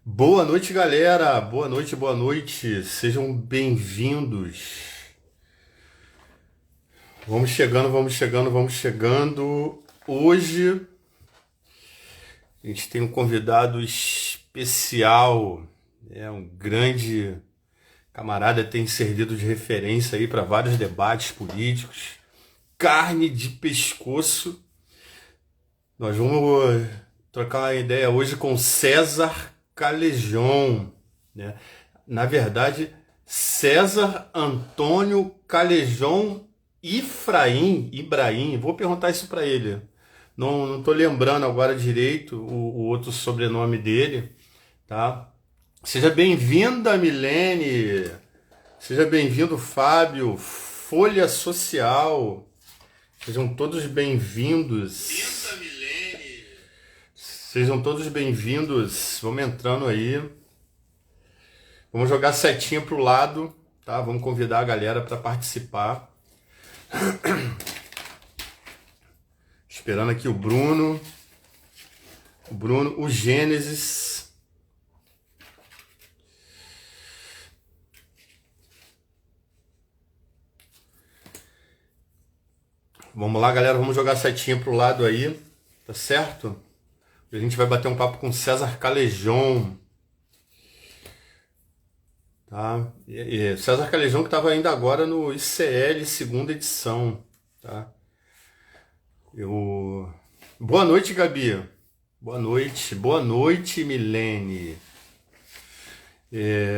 Boa noite, galera. Boa noite, boa noite. Sejam bem-vindos. Vamos chegando, vamos chegando, vamos chegando. Hoje a gente tem um convidado especial, um grande camarada, tem servido de referência aí para vários debates políticos. Carne de pescoço. Nós vamos trocar uma ideia hoje com César Calejón, né? Na verdade, César Antônio Calejón Ibrahim. Vou perguntar isso para ele. Não estou lembrando agora direito o outro sobrenome dele, tá? Seja bem-vinda, Milene. Seja bem-vindo, Fábio. Folha Social. Sejam todos bem-vindos. Sejam todos bem-vindos. Vamos entrando aí. Vamos jogar setinha pro lado, tá? Vamos convidar a galera para participar. Esperando aqui o Bruno. O Gênesis. Vamos lá, galera. Vamos jogar setinha pro lado aí, tá certo? A gente vai bater um papo com César Calejón. Tá? César Calejón que estava ainda agora no ICL segunda edição, tá? Boa noite, Gabi. Boa noite, Milene.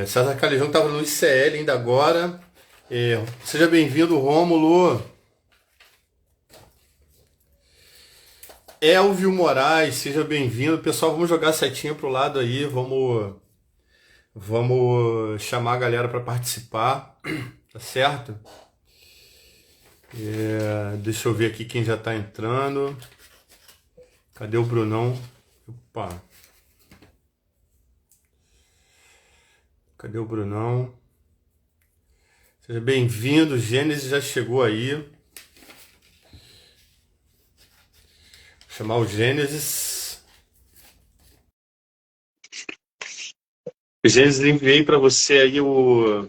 César Calejón que estava no ICL ainda agora. Seja bem-vindo, Rômulo. Elvio Moraes, seja bem-vindo. Pessoal, vamos jogar setinha pro lado aí, vamos chamar a galera para participar, tá certo? Deixa eu ver aqui quem já tá entrando. Cadê o Brunão? Opa. Cadê o Brunão? Seja bem-vindo, Gênesis já chegou aí. Vou chamar o Gênesis. Gênesis, enviei para você aí o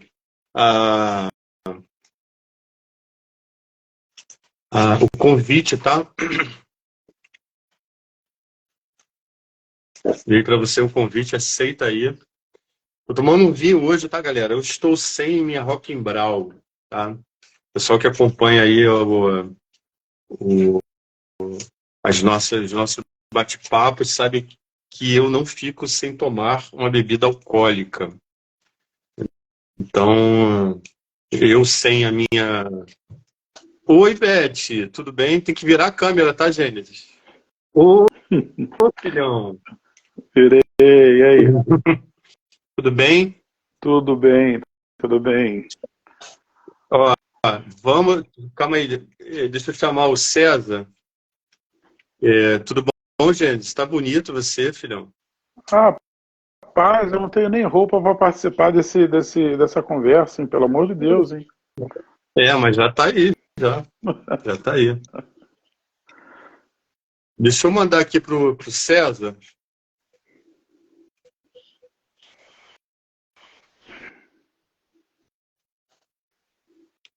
convite, tá? Enviei para você o convite, aceita aí. Tô tomando um vinho hoje, tá, galera? Eu estou sem minha Rock'n'Brau, tá? Pessoal que acompanha aí os nossos bate-papos sabe que eu não fico sem tomar uma bebida alcoólica. Então, eu sem a minha... Oi, Beth, tudo bem? Tem que virar a câmera, tá, Gênesis? Ô, filhão. Virei, e aí? Tudo bem? Tudo bem, tudo bem. Ó, vamos... Calma aí, deixa eu chamar o César. Tudo bom, Gênesis? Tá bonito você, filhão. Rapaz, eu não tenho nem roupa para participar dessa conversa, hein? Pelo amor de Deus, hein? Mas já tá aí, já tá aí. Deixa eu mandar aqui pro César. Não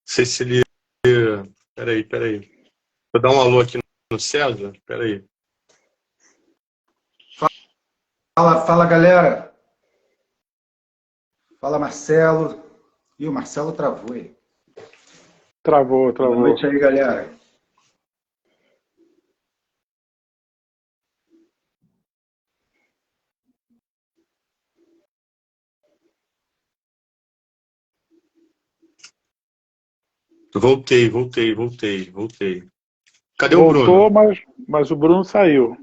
sei se ele... Peraí. Vou dar um alô aqui no César. Peraí. Fala galera. Fala Marcelo. Ih, o Marcelo travou aí. Travou. Boa noite aí, galera. Voltei. Cadê o Bruno? Voltou, mas o Bruno saiu.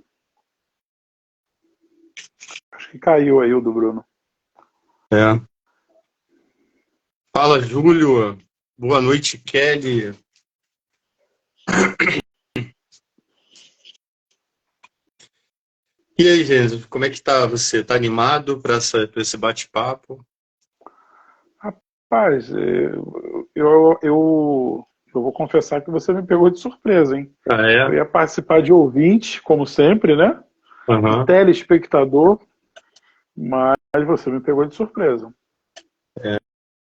Acho que caiu aí o do Bruno. Fala, Júlio. Boa noite, Kelly. E aí, gente, como é que tá você? Tá animado para esse bate-papo? Rapaz, eu vou confessar que você me pegou de surpresa, hein? Eu ia participar de ouvinte, como sempre, né? Uhum. Telespectador, mas você me pegou de surpresa.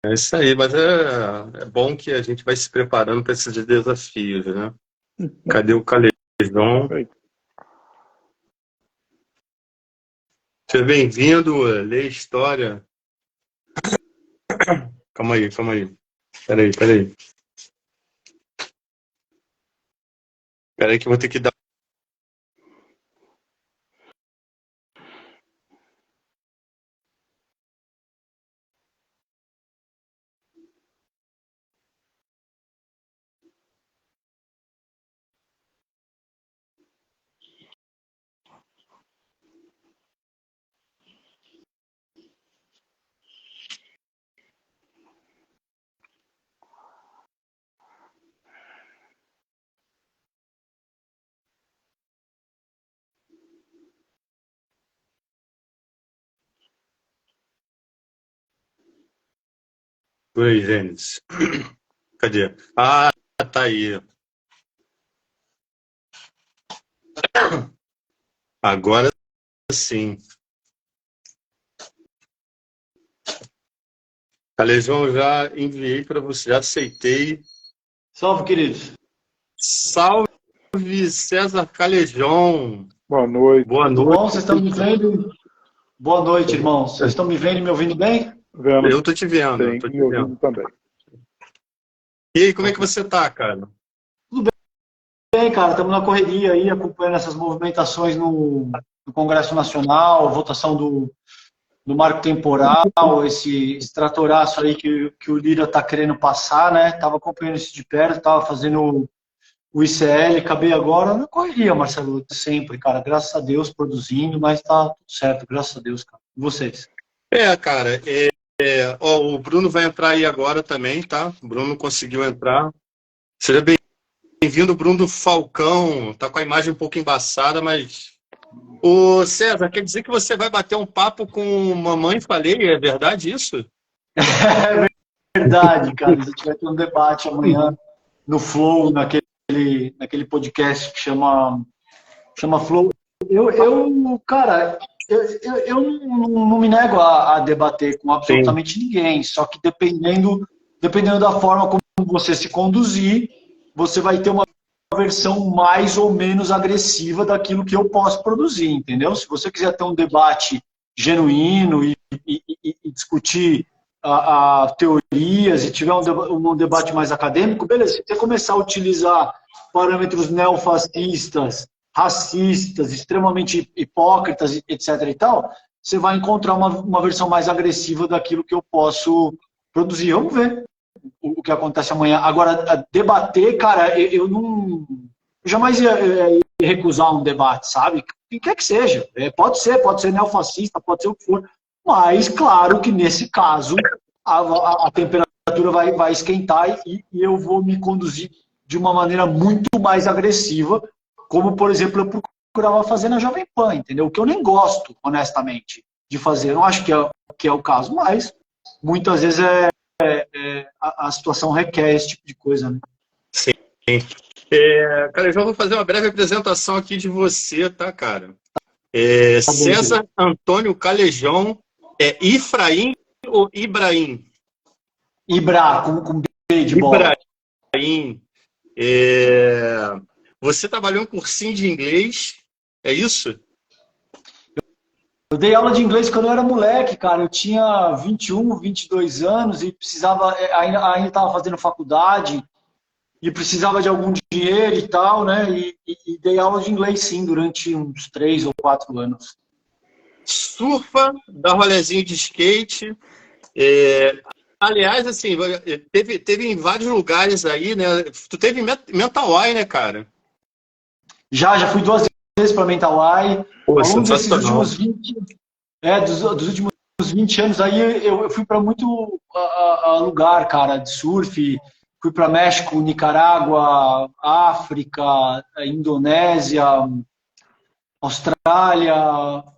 É isso aí, mas é bom que a gente vai se preparando para esses desafios, né? Cadê o Calejão? Seja bem-vindo, lê história. Calma aí. Peraí. Peraí que eu vou ter que dar. Oi, Gênesis. Cadê? Ah, tá aí. Agora sim. Calejão, já enviei para você, já aceitei. Salve, queridos. Salve, César Calejão. Boa noite. Boa Tudo noite. bom? Vocês estão me vendo? Boa noite, irmãos. Vocês estão me vendo e me ouvindo bem? Vendo Eu tô te vendo, bem eu tô te e ouvindo vendo. também. E aí, como é que você tá, cara? Bem, cara, estamos na correria aí, acompanhando essas movimentações no Congresso Nacional, votação do marco temporal, esse tratoraço aí que o Lira está querendo passar, né? Estava acompanhando isso de perto, estava fazendo o ICL, acabei agora na correria, Marcelo, sempre, cara. Graças a Deus, produzindo, mas tá tudo certo, graças a Deus, cara. E vocês? Cara, ó, o Bruno vai entrar aí agora também, tá? O Bruno conseguiu entrar. Seja bem-vindo, Bruno Falcão. Tá com a imagem um pouco embaçada, mas... Ô, César, quer dizer que você vai bater um papo com Mamãe Falei? É verdade isso? É verdade, cara. A gente vai ter um debate amanhã no Flow, naquele podcast que chama Flow. Cara, eu não me nego a debater com absolutamente ninguém, só que dependendo da forma como você se conduzir, você vai ter uma versão mais ou menos agressiva daquilo que eu posso produzir, entendeu? Se você quiser ter um debate genuíno e discutir teorias e tiver um debate mais acadêmico, beleza. Se você começar a utilizar parâmetros neofascistas, racistas, extremamente hipócritas, etc. e tal, você vai encontrar uma versão mais agressiva daquilo que eu posso produzir. Vamos ver o que acontece amanhã. Agora, debater, cara, eu jamais ia recusar um debate, sabe? O que quer que seja. Pode ser neofascista, pode ser o que for, mas, claro que nesse caso, a temperatura vai esquentar e eu vou me conduzir de uma maneira muito mais agressiva, como, por exemplo, eu procurava fazer na Jovem Pan, entendeu? O que eu nem gosto, honestamente, de fazer. Eu não acho que é o caso, mas muitas vezes a situação requer esse tipo de coisa, né? Sim. Cara, eu já vou fazer uma breve apresentação aqui de você, tá, cara? César Antônio Calejão, Ifraim ou Ibrahim? Ibra, com B de bola. Ibrahim. Você trabalhou em cursinho de inglês, é isso? Eu dei aula de inglês quando eu era moleque, cara. Eu tinha 21, 22 anos e precisava, ainda estava fazendo faculdade e precisava de algum dinheiro e tal, né? E dei aula de inglês, sim, durante uns 3 ou 4 anos. Surfa, dá rolezinho de skate. Aliás, assim, teve em vários lugares aí, né? Tu teve em Mentawai, né, cara? Já fui 2 vezes para Mentawai. Ao longo desses últimos 20, dos últimos 20 anos aí, eu fui para muito lugar, cara, de surf. Fui para México, Nicarágua, África, Indonésia, Austrália.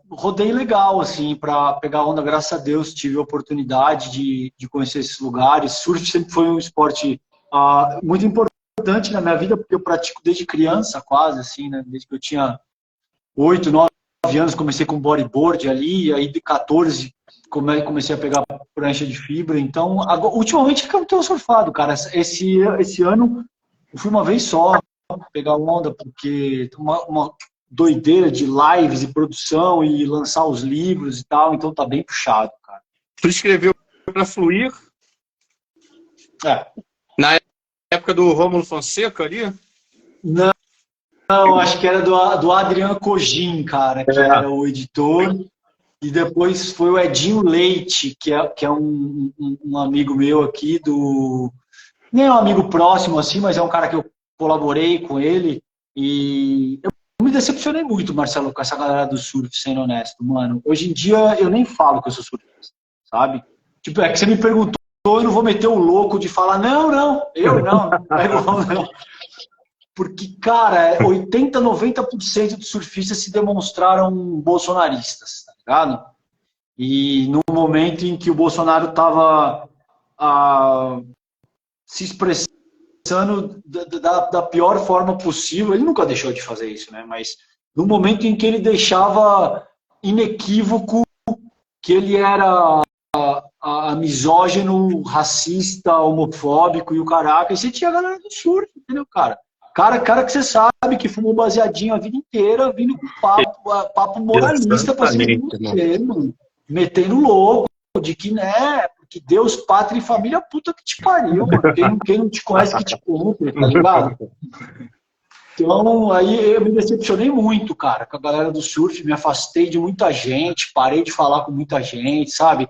Rodei legal, assim, para pegar onda, graças a Deus. Tive a oportunidade de conhecer esses lugares. Surf sempre foi um esporte muito importante na minha vida, porque eu pratico desde criança, quase, assim, né? Desde que eu tinha 8, 9 anos, comecei com bodyboard ali, aí de 14 comecei a pegar prancha de fibra. Então, agora, ultimamente que eu não tenho surfado, cara. Esse ano eu fui uma vez só pegar onda, porque uma doideira de lives e produção e lançar os livros e tal, então tá bem puxado, cara. Tu escreveu para Fluir? É. Na época do Rômulo Fonseca ali? Não, acho que era do Adriano Cogin, cara, que era o editor. E depois foi o Edinho Leite, que é um amigo meu aqui nem é um amigo próximo assim, mas é um cara que eu colaborei com ele. E eu me decepcionei muito, Marcelo, com essa galera do surf, sendo honesto, mano. Hoje em dia eu nem falo que eu sou surfista, sabe? Tipo, é que você me perguntou, eu não vou meter o louco de falar, não, eu não pego, não. Porque, cara, 80, 90% dos surfistas se demonstraram bolsonaristas, tá ligado? E no momento em que o Bolsonaro estava se expressando da pior forma possível, ele nunca deixou de fazer isso, né? Mas no momento em que ele deixava inequívoco que ele era misógino, racista, homofóbico e o caraca, e você tinha a galera do surf, entendeu, cara? Cara que você sabe que fumou baseadinho a vida inteira, vindo com papo moralista pra cima de você, mano. Metendo louco, de que, né, porque Deus, pátria e família, puta que te pariu, mano. Quem não te conhece que te compre, tá ligado? Então, aí eu me decepcionei muito, cara, com a galera do surf, me afastei de muita gente, parei de falar com muita gente, sabe?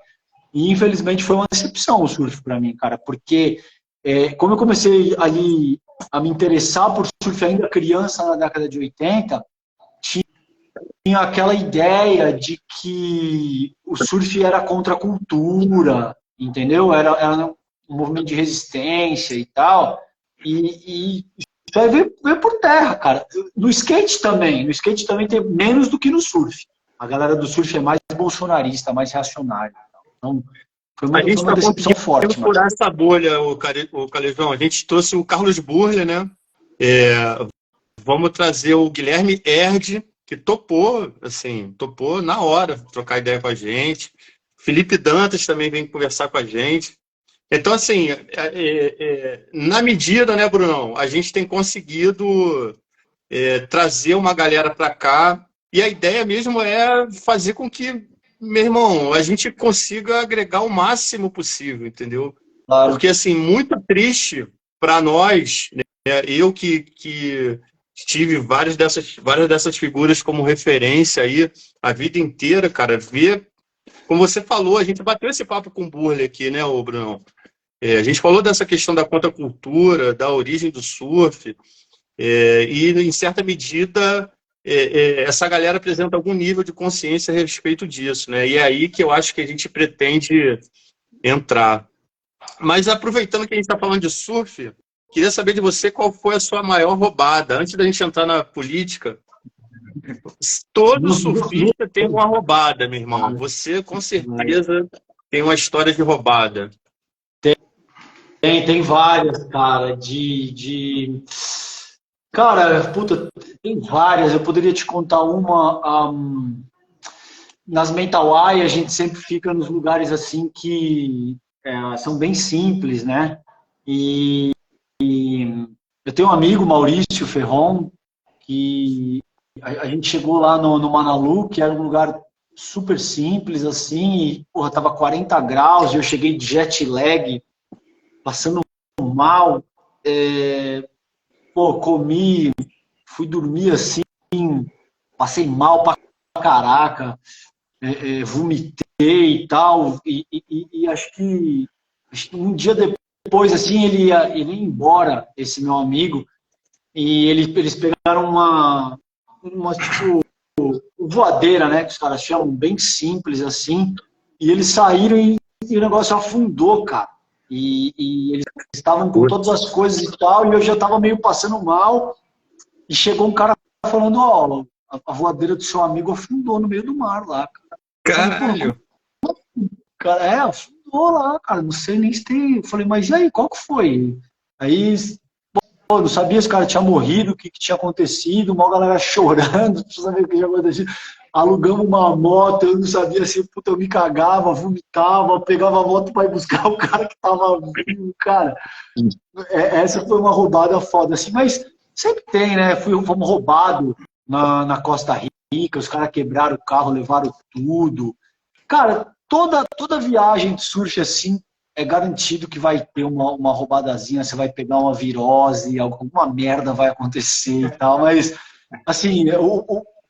E, infelizmente, foi uma decepção o surf pra mim, cara, porque como eu comecei ali a me interessar por surf ainda criança na década de 80, tinha aquela ideia de que o surf era contra a cultura, entendeu? Era um movimento de resistência e tal. E isso aí veio por terra, cara. No skate também tem menos do que no surf. A galera do surf é mais bolsonarista, mais reacionária. Então, foi uma decepção forte. Furar essa bolha, o Calejão. A gente trouxe o Carlos Burle, né? Vamos trazer o Guilherme Erd, que topou na hora, trocar ideia com a gente. Felipe Dantas também vem conversar com a gente. Então, assim, na medida, né, Brunão, a gente tem conseguido trazer uma galera para cá, e a ideia mesmo é fazer com que, meu irmão, a gente consiga agregar o máximo possível, entendeu? Claro. Porque, assim, muito triste para nós, né, eu que tive várias dessas figuras como referência aí a vida inteira, cara, como você falou, a gente bateu esse papo com o Burle aqui, né, ô Bruno? A gente falou dessa questão da contracultura, da origem do surf, e em certa medida essa galera apresenta algum nível de consciência a respeito disso, né? E é aí que eu acho que a gente pretende entrar. Mas aproveitando que a gente está falando de surf, queria saber de você qual foi a sua maior roubada. Antes da gente entrar na política, todo surfista tem uma roubada, meu irmão. Você, com certeza, tem uma história de roubada. Tem várias, cara. Cara, puta, tem várias. Eu poderia te contar uma. Nas Mental Eye, a gente sempre fica nos lugares assim que são bem simples, né? E eu tenho um amigo, Maurício Ferron, que a gente chegou lá no Manalu, que era um lugar super simples, assim, e, porra, tava 40 graus, e eu cheguei de jet lag, passando mal, comi, fui dormir assim, passei mal pra caraca, vomitei e tal, e acho que um dia depois, assim, ele ia embora, esse meu amigo, e eles pegaram uma tipo, voadeira, né, que os caras chamam, bem simples, assim, e eles saíram e o negócio afundou, cara. E eles estavam com todas as coisas e tal, e eu já estava meio passando mal, e chegou um cara falando, ó, a voadeira do seu amigo afundou no meio do mar lá, cara. Caralho! Cara, afundou lá, cara, não sei nem se tem... Eu falei, mas e aí, qual que foi? Aí, pô, não sabia se o cara tinha morrido, o que tinha acontecido, uma galera chorando, não sabia o que tinha acontecido. alugamos uma moto, eu não sabia se puta, eu me cagava, vomitava, pegava a moto para ir buscar o cara que tava vivo, cara. Essa foi uma roubada foda, assim, mas sempre tem, né? Fomos roubados na Costa Rica, os caras quebraram o carro, levaram tudo. Cara, toda viagem de surf assim, é garantido que vai ter uma roubadazinha, você vai pegar uma virose, alguma merda vai acontecer e tal, mas, assim,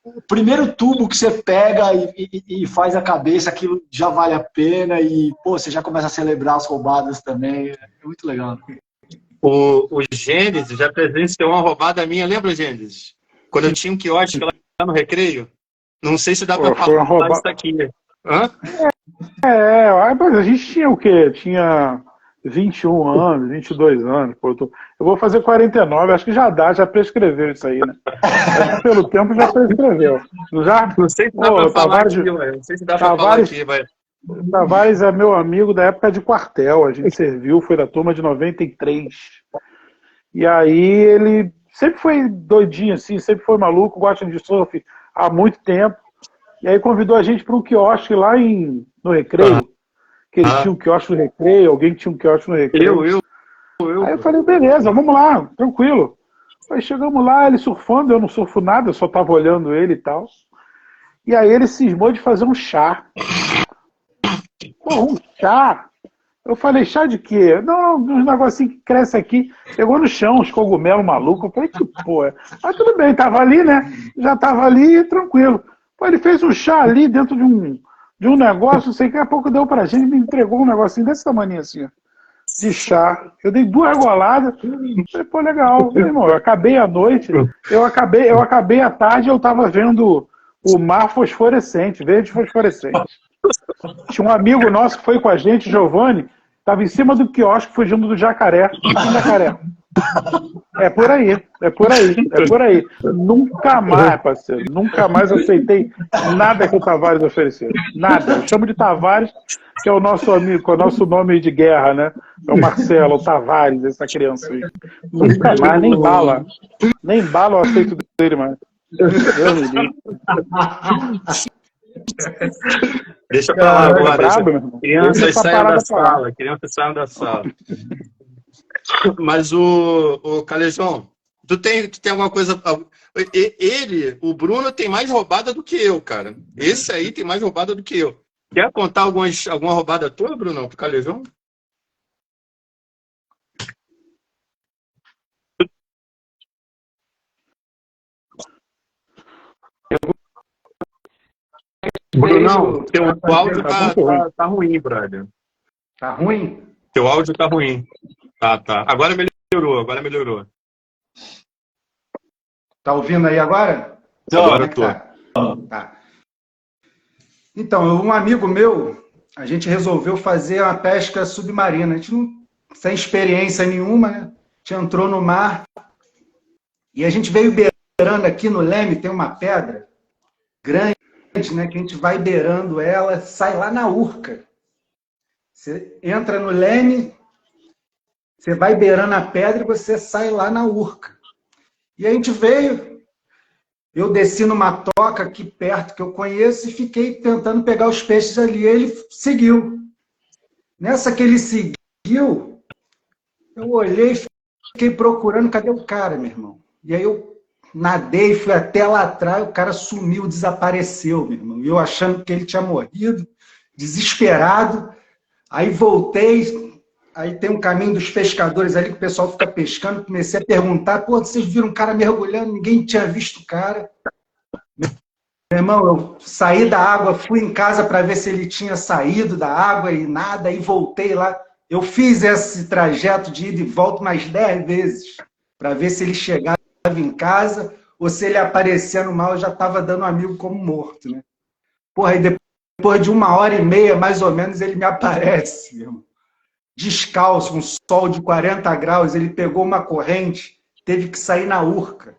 o primeiro tubo que você pega e faz a cabeça, aquilo já vale a pena e, pô, você já começa a celebrar as roubadas também, é muito legal. O Gênesis já presenciou uma roubada minha, lembra, Gênesis? Quando eu tinha um quiosque lá no Recreio? Não sei se dá para falar isso aqui. Hã? Mas a gente tinha o quê? Tinha 21 anos, 22 anos. Pô, eu vou fazer 49, acho que já dá, já prescreveu isso aí, né? Acho que pelo tempo já prescreveu. Não sei se dá para falar aqui, ué. Não sei se dá para falar aqui, vai. Tavares é meu amigo da época de quartel, a gente serviu, foi da turma de 93. E aí ele sempre foi doidinho assim, sempre foi maluco, gosta de surf há muito tempo. E aí convidou a gente para um quiosque lá no Recreio, que ele tinha um quiosque no Recreio, alguém que tinha um quiosque no Recreio. Eu. Aí eu falei, beleza, vamos lá, tranquilo. Aí chegamos lá, ele surfando, eu não surfo nada, eu só tava olhando ele e tal. E aí ele cismou de fazer um chá. Pô, um chá? Eu falei, chá de quê? Não, uns negocinhos que crescem aqui. Pegou no chão, uns cogumelos malucos. Eu falei, que porra. Mas tudo bem, tava ali, né? Já tava ali, tranquilo. Pô, ele fez um chá ali dentro de um negócio, não sei, daqui a pouco deu pra gente, me entregou um negocinho desse tamanho assim, ó, de chá. Eu dei 2 goladas. Falei, pô, legal. Meu irmão, eu acabei a noite, eu acabei a tarde, eu tava vendo o mar fosforescente, verde fosforescente. Tinha um amigo nosso que foi com a gente, Giovanni, estava em cima do quiosque fugindo do jacaré. É por aí, é por aí, é por aí. Nunca mais, parceiro, nunca mais aceitei nada que o Tavares ofereceu. Nada. Eu chamo de Tavares, que é o nosso amigo, é o nosso nome de guerra, né? É o Marcelo, o Tavares, essa criança aí. Nunca mais, nem bala. Nem bala eu aceito dele mais. Deus me livre. Deixa pra lá agora. Brabo, crianças saiam da sala. Crianças saiam da sala. Mas o Calejão, tu tem alguma coisa... o Bruno, tem mais roubada do que eu, cara. Esse aí tem mais roubada do que eu. Quer contar alguma roubada tua, Bruno, pro Calejão? Brunão, teu áudio tá ruim, brother. Tá ruim? Teu áudio tá ruim. Tá. Agora melhorou. Tá ouvindo aí agora? Agora eu tô. Tá. Então, um amigo meu, a gente resolveu fazer uma pesca submarina. A gente não, sem experiência nenhuma, né? A gente entrou no mar e a gente veio beirando aqui no Leme, tem uma pedra grande, né, que a gente vai beirando ela, sai lá na Urca. Você entra no Leme, você vai beirando a pedra e você sai lá na Urca. E a gente veio, eu desci numa toca aqui perto que eu conheço e fiquei tentando pegar os peixes ali. Ele seguiu. Nessa que ele seguiu, eu olhei e fiquei procurando, cadê o cara, meu irmão? E aí eu nadei, fui até lá atrás, o cara sumiu, desapareceu, meu irmão. E eu achando que ele tinha morrido, desesperado. Aí voltei, aí tem um caminho dos pescadores ali que o pessoal fica pescando. Comecei a perguntar, pô, vocês viram um cara mergulhando? Ninguém tinha visto o cara. Meu irmão, eu saí da água, fui em casa para ver se ele tinha saído da água e nada, e voltei lá. Eu fiz esse trajeto de ida e volta umas 10 vezes para ver se ele chegava em casa ou se ele aparecia no mar, eu já estava dando um amigo como morto, né? Porra, e depois de 1h30, mais ou menos, ele me aparece, meu irmão. Descalço, um sol de 40 graus, ele pegou uma corrente, teve que sair na Urca.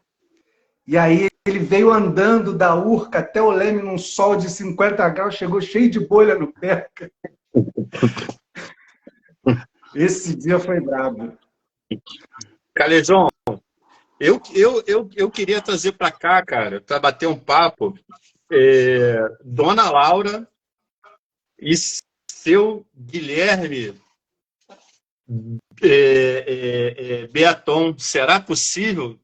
E aí ele veio andando da Urca até o Leme num sol de 50 graus, chegou cheio de bolha no pé. Esse dia foi brabo. Calejão, eu queria trazer para cá, cara, para bater um papo, Dona Laura e seu Guilherme Beaton, será possível?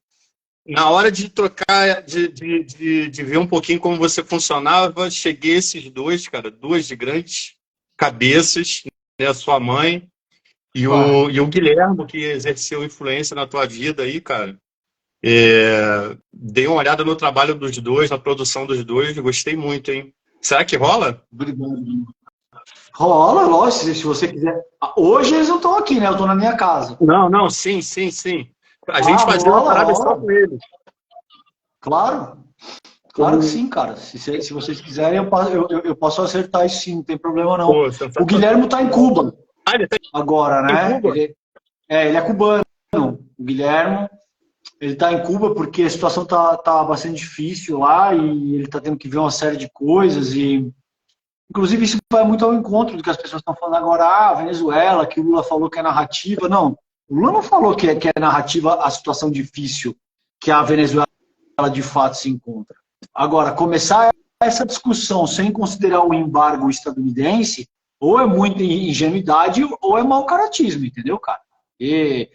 Na hora de trocar, de ver um pouquinho como você funcionava, cheguei a esses dois, cara, duas de grandes cabeças, né, a sua mãe e o Guilherme, que exerceu influência na tua vida aí, cara. Dei uma olhada no trabalho dos dois, na produção dos dois, gostei muito, hein? Será que rola? Obrigado. Rola, lógico, se você quiser. Hoje eles não estão aqui, né? Eu estou na minha casa. Não, sim. A gente fazia uma parada só com eles. Claro que sim, cara. Se vocês quiserem, eu posso acertar isso sim, não tem problema não. Pô, o Guilherme está em Cuba. Ele tá agora, né? em Cuba? Ele é cubano. O Guilherme, ele está em Cuba porque a situação tá bastante difícil lá e ele está tendo que ver uma série de coisas e inclusive isso vai muito ao encontro do que as pessoas estão falando agora, Venezuela, que o Lula falou que é narrativa. Não, o Lula não falou que é narrativa a situação difícil que a Venezuela de fato se encontra. Agora, começar essa discussão sem considerar o embargo estadunidense, ou é muita ingenuidade ou é mau caratismo, entendeu, cara? E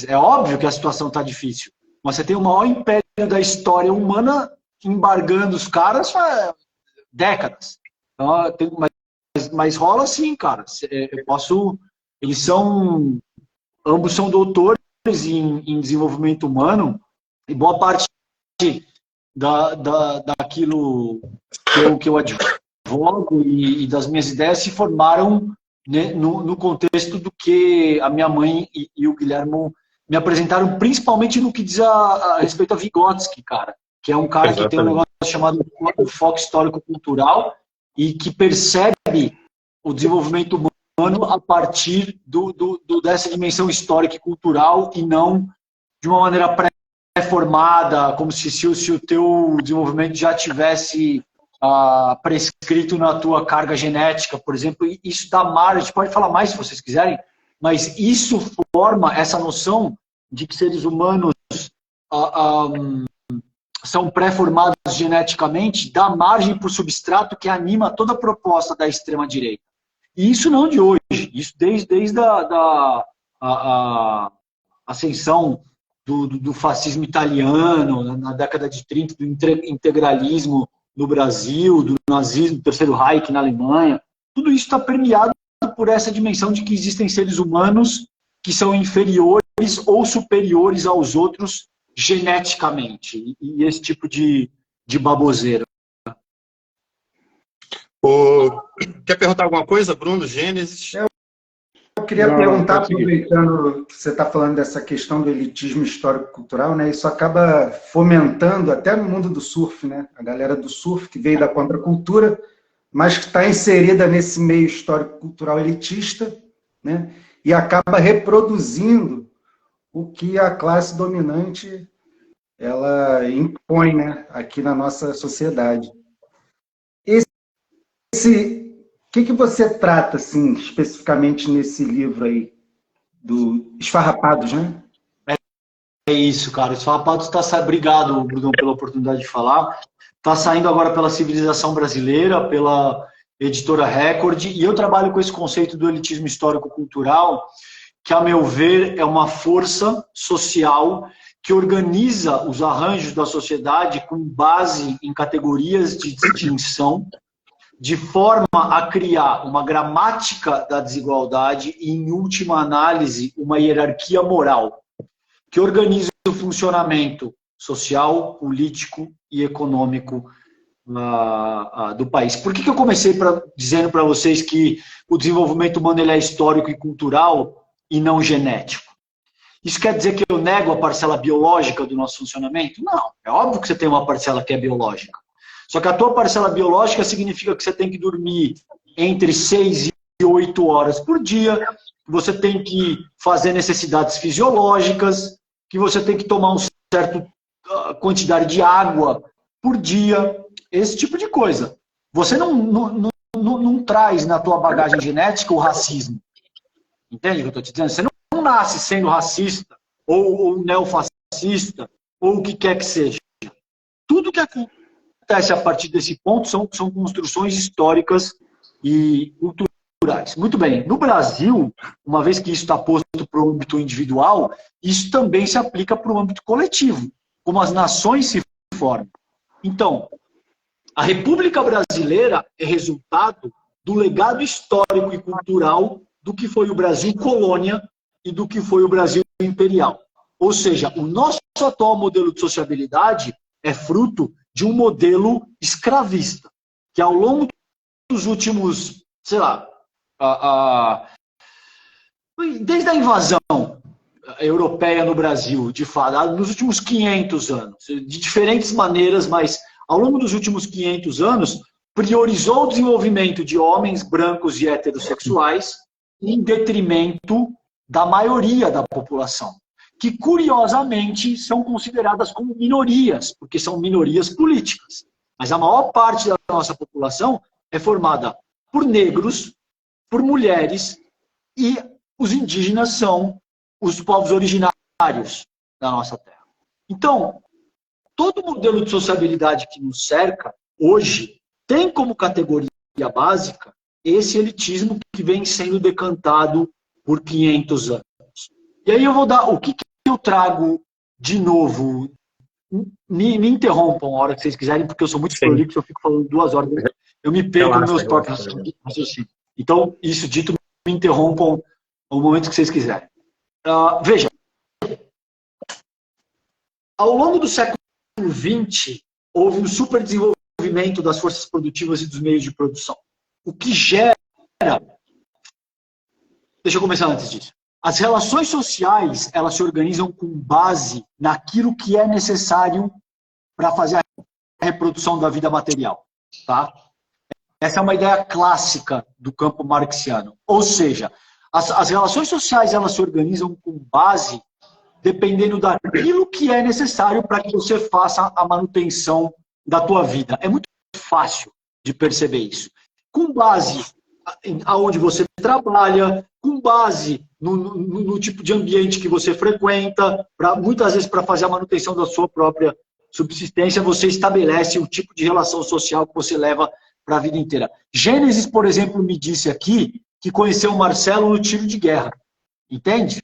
é óbvio que a situação está difícil, mas você tem o maior império da história humana embargando os caras há décadas. Então, mas rola sim, cara. Eu posso. Ambos são doutores em desenvolvimento humano e boa parte daquilo que eu advogo e das minhas ideias se formaram, né, no contexto do que a minha mãe e o Guilherme me apresentaram, principalmente no que diz a respeito a Vygotsky, cara, que é um cara que tem um negócio chamado foco histórico-cultural e que percebe o desenvolvimento humano a partir dessa dimensão histórica e cultural e não de uma maneira pré-formada, como se o teu desenvolvimento já tivesse prescrito na tua carga genética, por exemplo. Isso dá margem, a gente pode falar mais se vocês quiserem, mas isso forma essa noção de que seres humanos são pré-formados geneticamente, dá margem para o substrato que anima toda a proposta da extrema-direita. E isso não de hoje, isso desde a ascensão do fascismo italiano, na década de 30, do integralismo no Brasil, do nazismo, do Terceiro Reich na Alemanha. Tudo isso está permeado por essa dimensão de que existem seres humanos que são inferiores ou superiores aos outros geneticamente, e esse tipo de baboseira. Quer perguntar alguma coisa, Bruno? Gênesis? Eu queria perguntar, aproveitando que você está falando dessa questão do elitismo histórico-cultural, né? Isso acaba fomentando até no mundo do surf, né? A galera do surf que veio da contracultura, mas que está inserida nesse meio histórico-cultural elitista, né? E acaba reproduzindo o que a classe dominante ela impõe, né, aqui na nossa sociedade. O que você trata, assim, especificamente nesse livro aí, do Esfarrapados, né? É isso, cara. Esfarrapados está... Obrigado, Bruno, pela oportunidade de falar. Está saindo agora pela Civilização Brasileira, pela editora Record, e eu trabalho com esse conceito do elitismo histórico-cultural, que, a meu ver, é uma força social que organiza os arranjos da sociedade com base em categorias de distinção, de forma a criar uma gramática da desigualdade e, em última análise, uma hierarquia moral, que organiza o funcionamento social, político e econômico do país. Por que eu comecei dizendo para vocês que o desenvolvimento humano ele é histórico e cultural e não genético? Isso quer dizer que eu nego a parcela biológica do nosso funcionamento? Não. É óbvio que você tem uma parcela que é biológica. Só que a tua parcela biológica significa que você tem que dormir entre 6 e 8 horas por dia, que você tem que fazer necessidades fisiológicas, que você tem que tomar uma certa quantidade de água por dia, esse tipo de coisa. Você não traz na tua bagagem genética o racismo. Entende o que eu estou te dizendo? Você não nasce sendo racista, ou neofascista, ou o que quer que seja. Tudo que é acontece a partir desse ponto são construções históricas e culturais. Muito bem, no Brasil, uma vez que isso está posto para o âmbito individual, isso também se aplica para o âmbito coletivo, como as nações se formam. Então, a República Brasileira é resultado do legado histórico e cultural do que foi o Brasil colônia e do que foi o Brasil imperial. Ou seja, o nosso atual modelo de sociabilidade é fruto de um modelo escravista, que ao longo dos últimos, sei lá, desde a invasão europeia no Brasil, de fato, nos últimos 500 anos, de diferentes maneiras, mas ao longo dos últimos 500 anos, priorizou o desenvolvimento de homens brancos e heterossexuais em detrimento da maioria da população, que curiosamente são consideradas como minorias, porque são minorias políticas. Mas a maior parte da nossa população é formada por negros, por mulheres, e os indígenas são os povos originários da nossa terra. Então, todo modelo de sociabilidade que nos cerca, hoje, tem como categoria básica esse elitismo que vem sendo decantado por 500 anos. E aí eu vou dar o que eu trago de novo. Me interrompam a hora que vocês quiserem, porque eu sou muito prolixo, eu fico falando 2 horas. Eu me perco nos meus próprios raciocínios. Então, isso dito, me interrompam no momento que vocês quiserem. Veja, ao longo do século XX, houve um superdesenvolvimento das forças produtivas e dos meios de produção. O que gera... Deixa eu começar antes disso. As relações sociais, elas se organizam com base naquilo que é necessário para fazer a reprodução da vida material. Tá? Essa é uma ideia clássica do campo marxiano. Ou seja, as relações sociais, elas se organizam com base dependendo daquilo que é necessário para que você faça a manutenção da tua vida. É muito fácil de perceber isso. Com base em aonde você trabalha, com base no tipo de ambiente que você frequenta, muitas vezes para fazer a manutenção da sua própria subsistência, você estabelece o tipo de relação social que você leva para a vida inteira. Gênesis, por exemplo, me disse aqui que conheceu o Marcelo no tiro de guerra. Entende?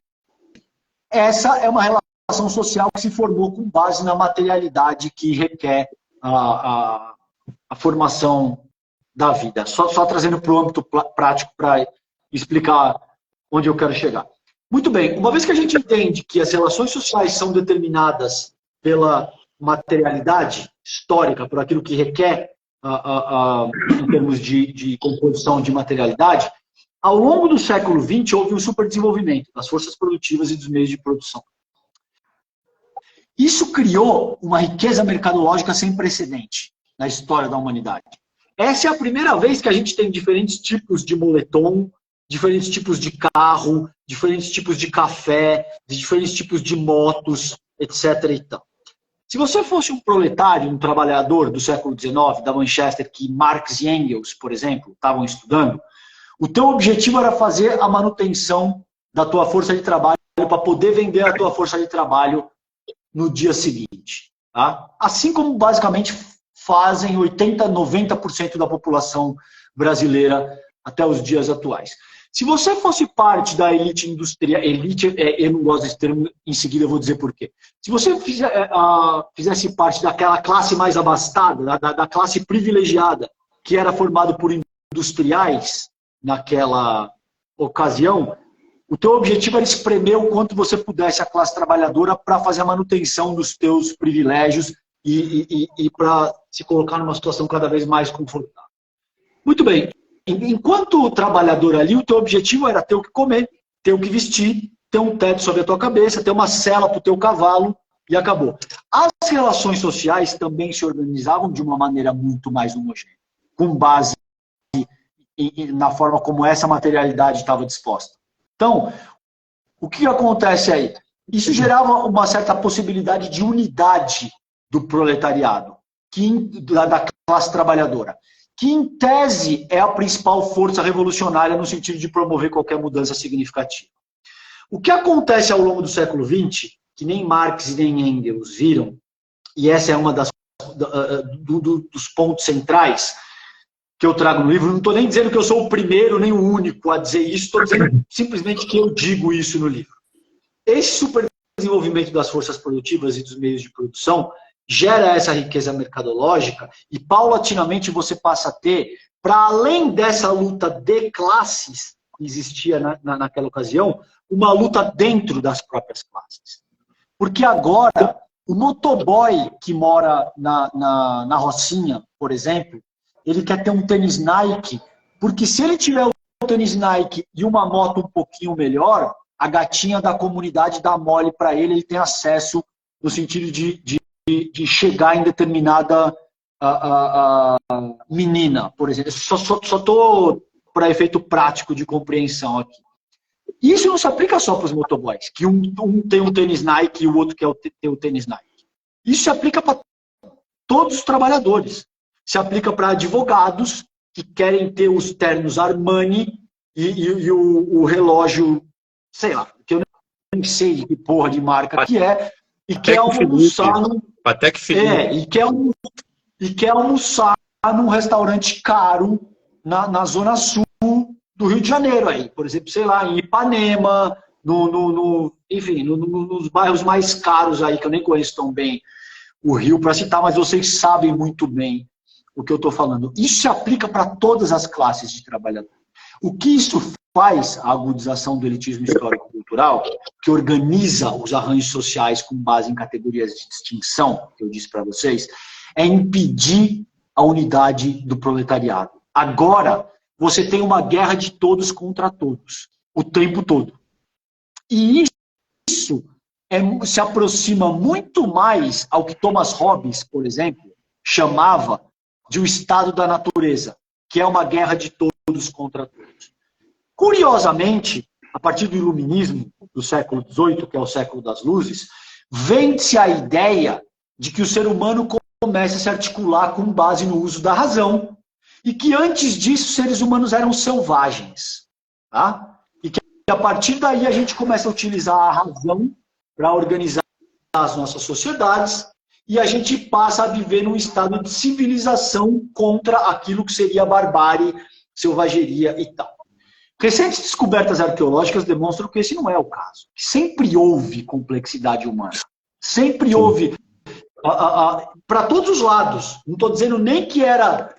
Essa é uma relação social que se formou com base na materialidade que requer a formação da vida. Só trazendo para o âmbito prático para explicar onde eu quero chegar. Muito bem, uma vez que a gente entende que as relações sociais são determinadas pela materialidade histórica, por aquilo que requer em termos de composição de materialidade, ao longo do século XX houve um superdesenvolvimento das forças produtivas e dos meios de produção. Isso criou uma riqueza mercadológica sem precedente na história da humanidade. Essa é a primeira vez que a gente tem diferentes tipos de moletom, diferentes tipos de carro, diferentes tipos de café, diferentes tipos de motos, etc. e tal. Se você fosse um proletário, um trabalhador do século XIX, da Manchester, que Marx e Engels, por exemplo, estavam estudando, o teu objetivo era fazer a manutenção da tua força de trabalho para poder vender a tua força de trabalho no dia seguinte. Tá? Assim como basicamente fazem 80%, 90% da população brasileira até os dias atuais. Se você fosse parte da elite industrial, eu não gosto desse termo, em seguida eu vou dizer por quê. Se você fizesse parte daquela classe mais abastada, da classe privilegiada, que era formado por industriais naquela ocasião, o teu objetivo era espremer o quanto você pudesse a classe trabalhadora para fazer a manutenção dos teus privilégios e para se colocar numa situação cada vez mais confortável. Muito bem. Enquanto trabalhador ali, o teu objetivo era ter o que comer, ter o que vestir, ter um teto sobre a tua cabeça, ter uma sela para o teu cavalo e acabou. As relações sociais também se organizavam de uma maneira muito mais homogênea, com base na forma como essa materialidade estava disposta. Então, o que acontece aí? Isso gerava uma certa possibilidade de unidade do proletariado, da classe trabalhadora, que em tese é a principal força revolucionária no sentido de promover qualquer mudança significativa. O que acontece ao longo do século XX, que nem Marx e nem Engels viram, e essa é uma das dos pontos centrais que eu trago no livro. Não estou nem dizendo que eu sou o primeiro nem o único a dizer isso, estou dizendo simplesmente que eu digo isso no livro. Esse super desenvolvimento das forças produtivas e dos meios de produção gera essa riqueza mercadológica e, paulatinamente, você passa a ter, para além dessa luta de classes que existia naquela ocasião, uma luta dentro das próprias classes. Porque agora, o motoboy que mora na Rocinha, por exemplo, ele quer ter um tênis Nike, porque se ele tiver um tênis Nike e uma moto um pouquinho melhor, a gatinha da comunidade dá mole para ele, ele tem acesso no sentido de chegar em determinada menina, por exemplo. Só estou para efeito prático de compreensão aqui. Isso não se aplica só para os motoboys, que um tem um tênis Nike e o outro quer ter o tênis Nike. Isso se aplica para todos os trabalhadores. Se aplica para advogados que querem ter os ternos Armani e o relógio, sei lá, que eu nem sei que porra de marca que é, e quer almoçar e quer almoçar num restaurante caro na Zona Sul do Rio de Janeiro, aí, por exemplo, sei lá, em Ipanema, enfim, nos bairros mais caros aí, que eu nem conheço tão bem o Rio para citar, mas vocês sabem muito bem o que eu estou falando. Isso se aplica para todas as classes de trabalhadores. O que isso faz, a agudização do elitismo histórico-cultural, que organiza os arranjos sociais com base em categorias de distinção, que eu disse para vocês, é impedir a unidade do proletariado. Agora, você tem uma guerra de todos contra todos, o tempo todo. E isso se aproxima muito mais ao que Thomas Hobbes, por exemplo, chamava de o estado da natureza, que é uma guerra de todos contra todos. Curiosamente, a partir do iluminismo do século XVIII, que é o século das luzes, vende-se a ideia de que o ser humano começa a se articular com base no uso da razão, e que antes disso os seres humanos eram selvagens. Tá? E que a partir daí a gente começa a utilizar a razão para organizar as nossas sociedades, e a gente passa a viver num estado de civilização contra aquilo que seria barbárie, selvageria e tal. Recentes descobertas arqueológicas demonstram que esse não é o caso. Sempre houve complexidade humana. Sempre houve, para todos os lados. Não estou dizendo nem que era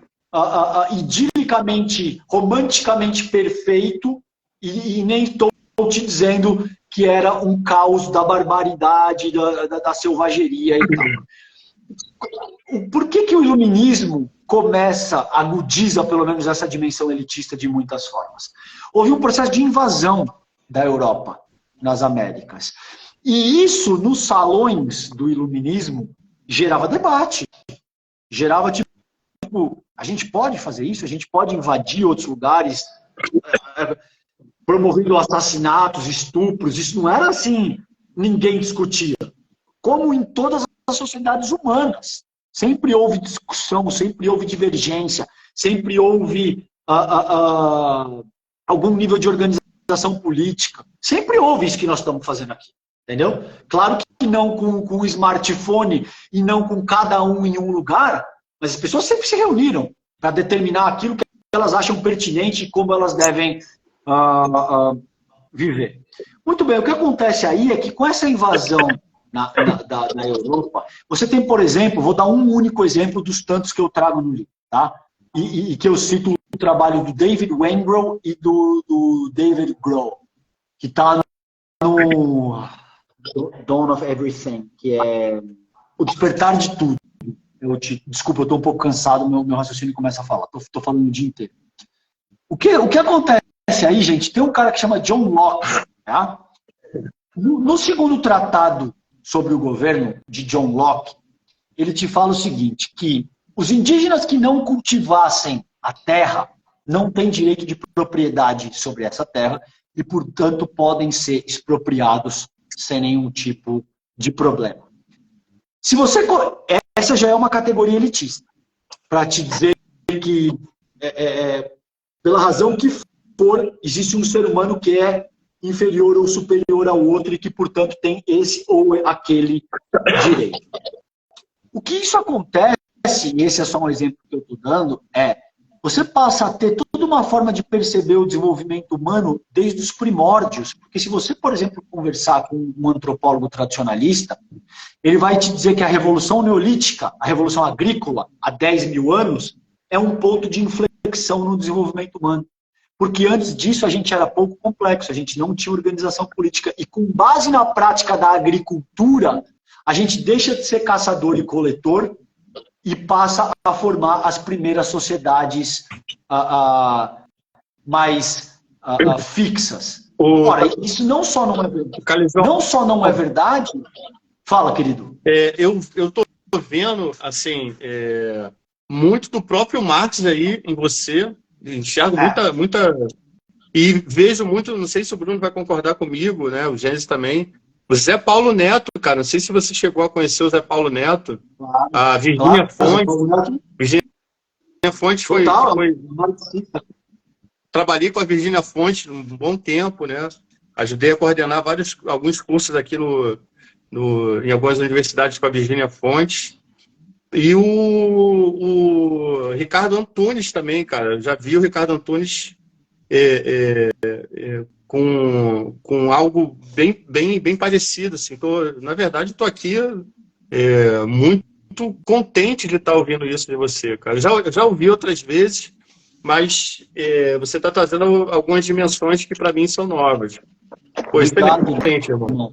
idilicamente, romanticamente perfeito, e nem estou te dizendo que era um caos da barbaridade, da selvageria e tal. Por que o iluminismo agudiza pelo menos essa dimensão elitista de muitas formas? Houve um processo de invasão da Europa nas Américas. E isso, nos salões do iluminismo, gerava debate. Gerava tipo, a gente pode fazer isso? A gente pode invadir outros lugares, promovendo assassinatos, estupros? Isso não era assim, ninguém discutia. Como em todas as sociedades humanas. Sempre houve discussão, sempre houve divergência, sempre houve algum nível de organização política. Sempre houve isso que nós estamos fazendo aqui. Entendeu? Claro que não com o smartphone e não com cada um em um lugar, mas as pessoas sempre se reuniram para determinar aquilo que elas acham pertinente e como elas devem viver. Muito bem, o que acontece aí é que com essa invasão da Europa, você tem, por exemplo, vou dar um único exemplo dos tantos que eu trago no livro, tá? E que eu cito o trabalho do David Wengrow e do David Grohl, que está no Dawn of Everything, que é o despertar de tudo. Desculpa, eu estou um pouco cansado, meu raciocínio começa a falar, estou falando o dia inteiro. O que acontece aí, gente? Tem um cara que chama John Locke, tá? No segundo tratado sobre o governo de John Locke, ele te fala o seguinte, que os indígenas que não cultivassem a terra não têm direito de propriedade sobre essa terra e, portanto, podem ser expropriados sem nenhum tipo de problema. Essa já é uma categoria elitista, para te dizer que, pela razão que for, existe um ser humano que é inferior ou superior ao outro e que, portanto, tem esse ou aquele direito. O que isso acontece e esse é só um exemplo que eu estou dando, você passa a ter toda uma forma de perceber o desenvolvimento humano desde os primórdios. Porque se você, por exemplo, conversar com um antropólogo tradicionalista, ele vai te dizer que a Revolução Neolítica, a Revolução Agrícola, há 10 mil anos, é um ponto de inflexão no desenvolvimento humano. Porque antes disso a gente era pouco complexo, a gente não tinha organização política. E com base na prática da agricultura, a gente deixa de ser caçador e coletor e passa a formar as primeiras sociedades mais fixas. Ora, isso não só não é verdade. Não só não é verdade. Fala, querido. Eu estou vendo, assim, muito do próprio Marx aí em você. Enxergo muita. E vejo muito, não sei se o Bruno vai concordar comigo, né? O Gênesis também. O Zé Paulo Neto, cara, não sei se você chegou a conhecer o Zé Paulo Neto. Claro, a Virgínia Fontes. Virgínia Fontes foi. Trabalhei com a Virgínia Fontes um bom tempo, né? Ajudei a coordenar alguns cursos aqui em algumas universidades com a Virgínia Fontes. E o Ricardo Antunes também, cara. Eu já vi o Ricardo Antunes com algo bem parecido. Assim. Na verdade, estou aqui muito contente de estar ouvindo isso de você, cara. Já ouvi outras vezes, mas você está trazendo algumas dimensões que para mim são novas. Pois, excelente, irmão.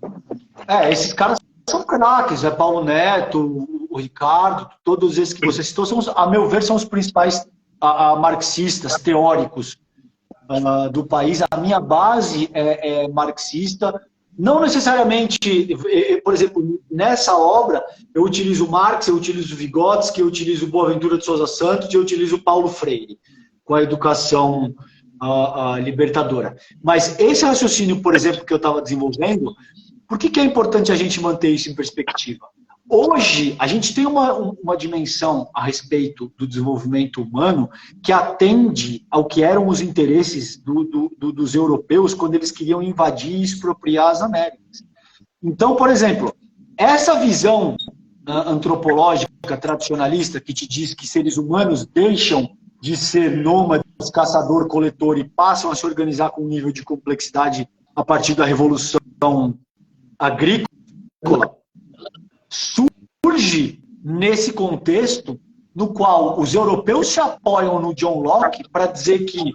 Esses caras são craques, Paulo Neto, o Ricardo, todos esses que você citou, a meu ver, são os principais marxistas teóricos do país. A minha base é marxista, não necessariamente, por exemplo, nessa obra eu utilizo Marx, eu utilizo Vygotsky, eu utilizo Boaventura de Souza Santos e eu utilizo Paulo Freire, com a educação libertadora. Mas esse raciocínio, por exemplo, que eu estava desenvolvendo, por que é importante a gente manter isso em perspectiva? Hoje, a gente tem uma dimensão a respeito do desenvolvimento humano que atende ao que eram os interesses dos europeus quando eles queriam invadir e expropriar as Américas. Então, por exemplo, essa visão antropológica tradicionalista que te diz que seres humanos deixam de ser nômades, caçador, coletor e passam a se organizar com um nível de complexidade a partir da Revolução Agrícola, surge nesse contexto no qual os europeus se apoiam no John Locke para dizer que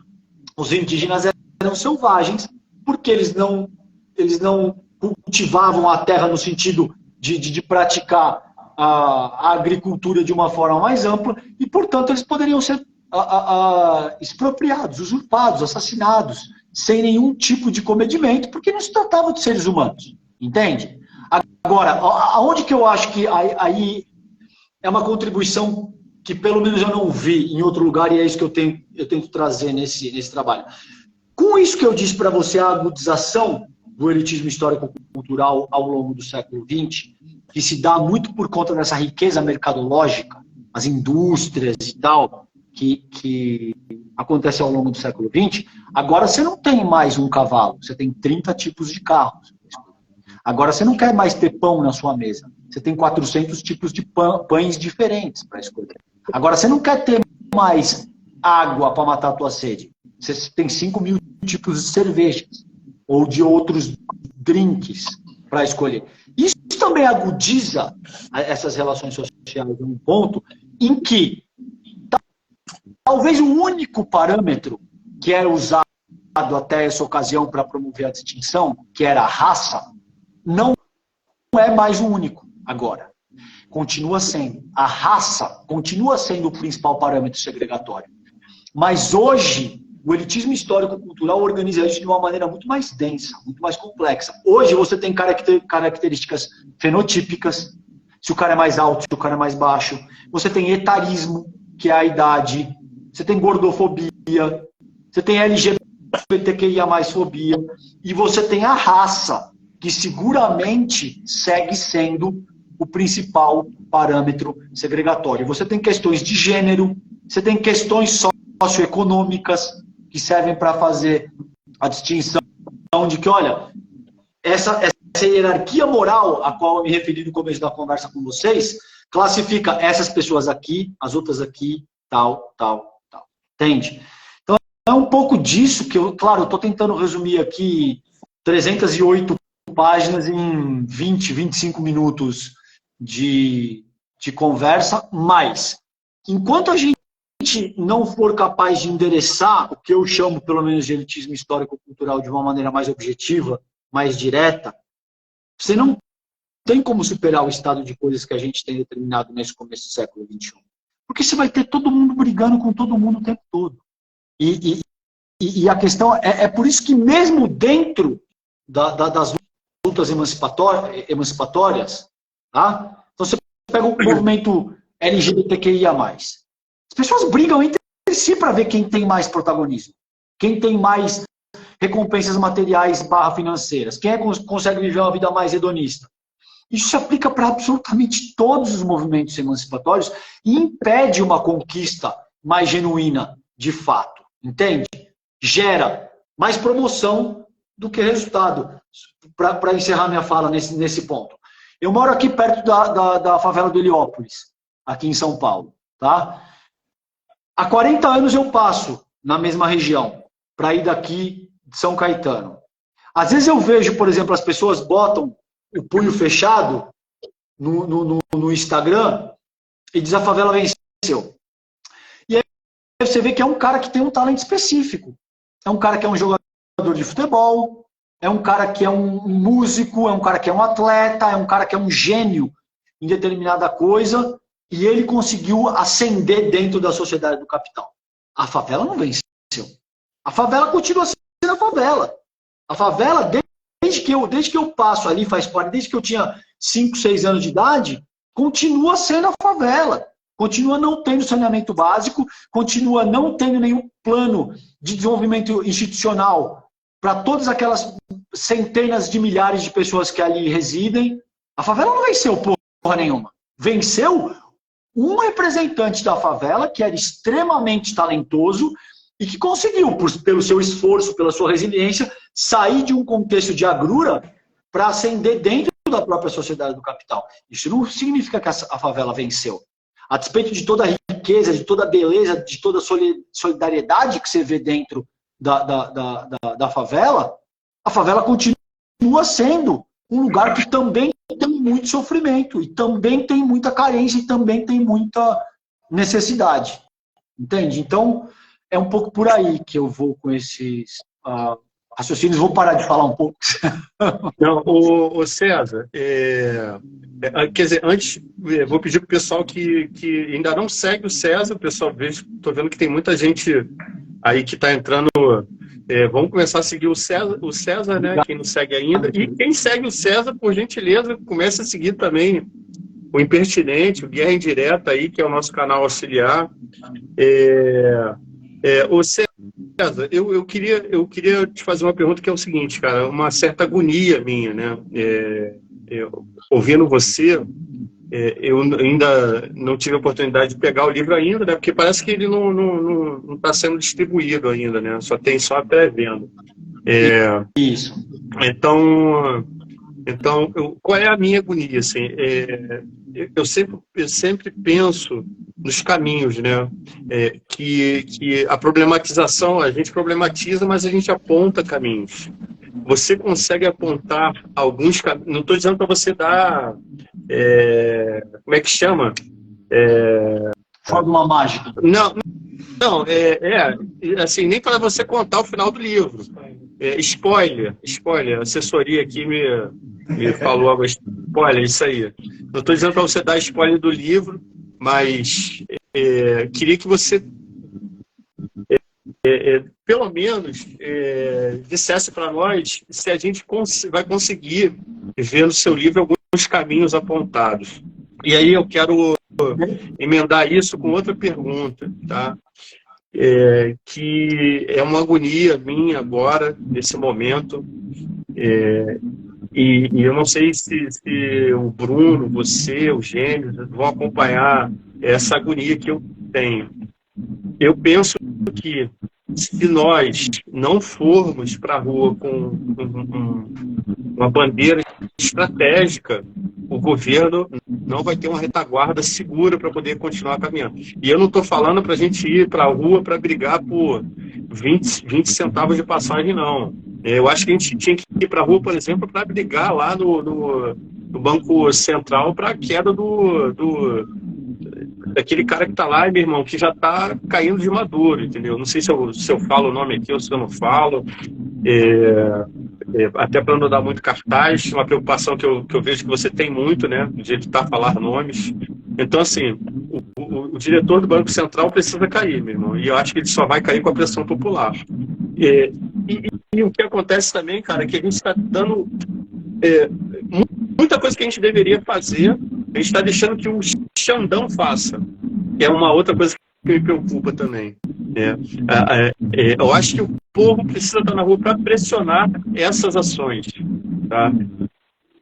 os indígenas eram selvagens porque eles não cultivavam a terra no sentido de praticar a agricultura de uma forma mais ampla e, portanto, eles poderiam ser expropriados, usurpados, assassinados, sem nenhum tipo de comedimento, porque não se tratava de seres humanos. Entende? Agora, aonde que eu acho que aí é uma contribuição que pelo menos eu não vi em outro lugar e é isso que eu tento trazer nesse trabalho. Com isso que eu disse para você, a agudização do elitismo histórico-cultural ao longo do século XX, que se dá muito por conta dessa riqueza mercadológica, as indústrias e tal, que acontece ao longo do século XX, agora você não tem mais um cavalo, você tem 30 tipos de carros. Agora você não quer mais ter pão na sua mesa. Você tem 400 tipos de pães diferentes para escolher. Agora você não quer ter mais água para matar a tua sede. Você tem 5.000 tipos de cervejas ou de outros drinks para escolher. Isso também agudiza essas relações sociais em um ponto em que talvez o único parâmetro que era usado até essa ocasião para promover a distinção, que era a raça, não é mais o único agora. Continua sendo. A raça continua sendo o principal parâmetro segregatório. Mas hoje, o elitismo histórico-cultural organiza isso de uma maneira muito mais densa, muito mais complexa. Hoje você tem características fenotípicas, se o cara é mais alto, se o cara é mais baixo. Você tem etarismo, que é a idade. Você tem gordofobia. Você tem LGBTQIA+fobia. E você tem a raça, que seguramente segue sendo o principal parâmetro segregatório. Você tem questões de gênero, você tem questões socioeconômicas que servem para fazer a distinção de que, olha, essa hierarquia moral a qual eu me referi no começo da conversa com vocês, classifica essas pessoas aqui, as outras aqui, tal. Entende? Então, é um pouco disso que eu, claro, eu estou tentando resumir aqui 308 páginas em 20, 25 minutos de conversa, mas enquanto a gente não for capaz de endereçar o que eu chamo, pelo menos, de elitismo histórico-cultural de uma maneira mais objetiva, mais direta, você não tem como superar o estado de coisas que a gente tem determinado nesse começo do século XXI. Porque você vai ter todo mundo brigando com todo mundo o tempo todo. E a questão é por isso que mesmo dentro das lutas emancipatórias, tá? Então você pega o movimento LGBTQIA+. As pessoas brigam entre si para ver quem tem mais protagonismo, quem tem mais recompensas materiais / financeiras, quem consegue viver uma vida mais hedonista. Isso se aplica para absolutamente todos os movimentos emancipatórios e impede uma conquista mais genuína, de fato. Entende? Gera mais promoção do que resultado. Para encerrar minha fala nesse ponto. Eu moro aqui perto da favela do Heliópolis, aqui em São Paulo. Tá? Há 40 anos eu passo na mesma região, para ir daqui de São Caetano. Às vezes eu vejo, por exemplo, as pessoas botam o punho fechado no Instagram e diz: a favela venceu. E aí você vê que é um cara que tem um talento específico. É um cara que é um jogador de futebol, é um cara que é um músico, é um cara que é um atleta, é um cara que é um gênio em determinada coisa, e ele conseguiu ascender dentro da sociedade do capital. A favela não venceu. A favela continua sendo a favela. A favela, desde que eu passo ali, faz parte, desde que eu tinha 5, 6 anos de idade, continua sendo a favela. Continua não tendo saneamento básico, continua não tendo nenhum plano de desenvolvimento institucional para todas aquelas centenas de milhares de pessoas que ali residem. A favela não venceu porra nenhuma. Venceu um representante da favela que era extremamente talentoso e que conseguiu, pelo seu esforço, pela sua resiliência, sair de um contexto de agrura para ascender dentro da própria sociedade do capital. Isso não significa que a favela venceu. A despeito de toda a riqueza, de toda a beleza, de toda a solidariedade que você vê dentro da favela, a favela continua sendo um lugar que também tem muito sofrimento, e também tem muita carência, e também tem muita necessidade. Entende? Então, é um pouco por aí que eu vou com esses raciocínios. Vou parar de falar um pouco. Não, o César, quer dizer, antes, vou pedir para o pessoal que ainda não segue o César, o pessoal, estou vendo que tem muita gente aí que está entrando, vamos começar a seguir o César, né, quem não segue ainda, e quem segue o César, por gentileza, comece a seguir também o Impertinente, o Guerra Indireta aí, que é o nosso canal auxiliar. O César, eu queria te fazer uma pergunta que é o seguinte, cara, uma certa agonia minha, né? Ouvindo você, eu ainda não tive a oportunidade de pegar o livro ainda, né? Porque parece que ele não está sendo distribuído ainda, né? Só a pré-venda. Isso. Então, qual é a minha agonia? Assim, eu sempre penso nos caminhos, né? Que a problematização, a gente problematiza, mas a gente aponta caminhos. Você consegue apontar alguns caminhos? Não estou dizendo para você dar... como é que chama? Fórmula mágica. Não, assim, nem para você contar o final do livro. Spoiler, a assessoria aqui me falou agora, spoiler, isso aí. Não estou dizendo para você dar spoiler do livro, mas queria que você, pelo menos, dissesse para nós se a gente vai conseguir ver no seu livro alguns caminhos apontados. E aí eu quero emendar isso com outra pergunta, tá? Que é uma agonia minha agora, nesse momento, e eu não sei se o Bruno, você, o Gêmeos, vão acompanhar essa agonia que eu tenho. Eu penso que se nós não formos para a rua com uma bandeira estratégica, o governo não vai ter uma retaguarda segura para poder continuar caminhando. E eu não estou falando para a gente ir para a rua para brigar por 20 centavos de passagem, não. Eu acho que a gente tinha que ir para a rua, por exemplo, para brigar lá no Banco Central para a queda daquele cara que está lá, meu irmão, que já está caindo de maduro, entendeu? Não sei se eu falo o nome aqui ou se eu não falo. Até para não dar muito cartaz, uma preocupação que eu vejo que você tem muito, né, de evitar falar nomes. Então, assim, o diretor do Banco Central precisa cair, meu irmão, e eu acho que ele só vai cair com a pressão popular. E o que acontece também, cara, é que a gente está dando muita coisa que a gente deveria fazer, a gente está deixando que o Xandão faça, que é uma outra coisa que me preocupa também. Eu acho que o povo precisa estar na rua para pressionar essas ações. Tá?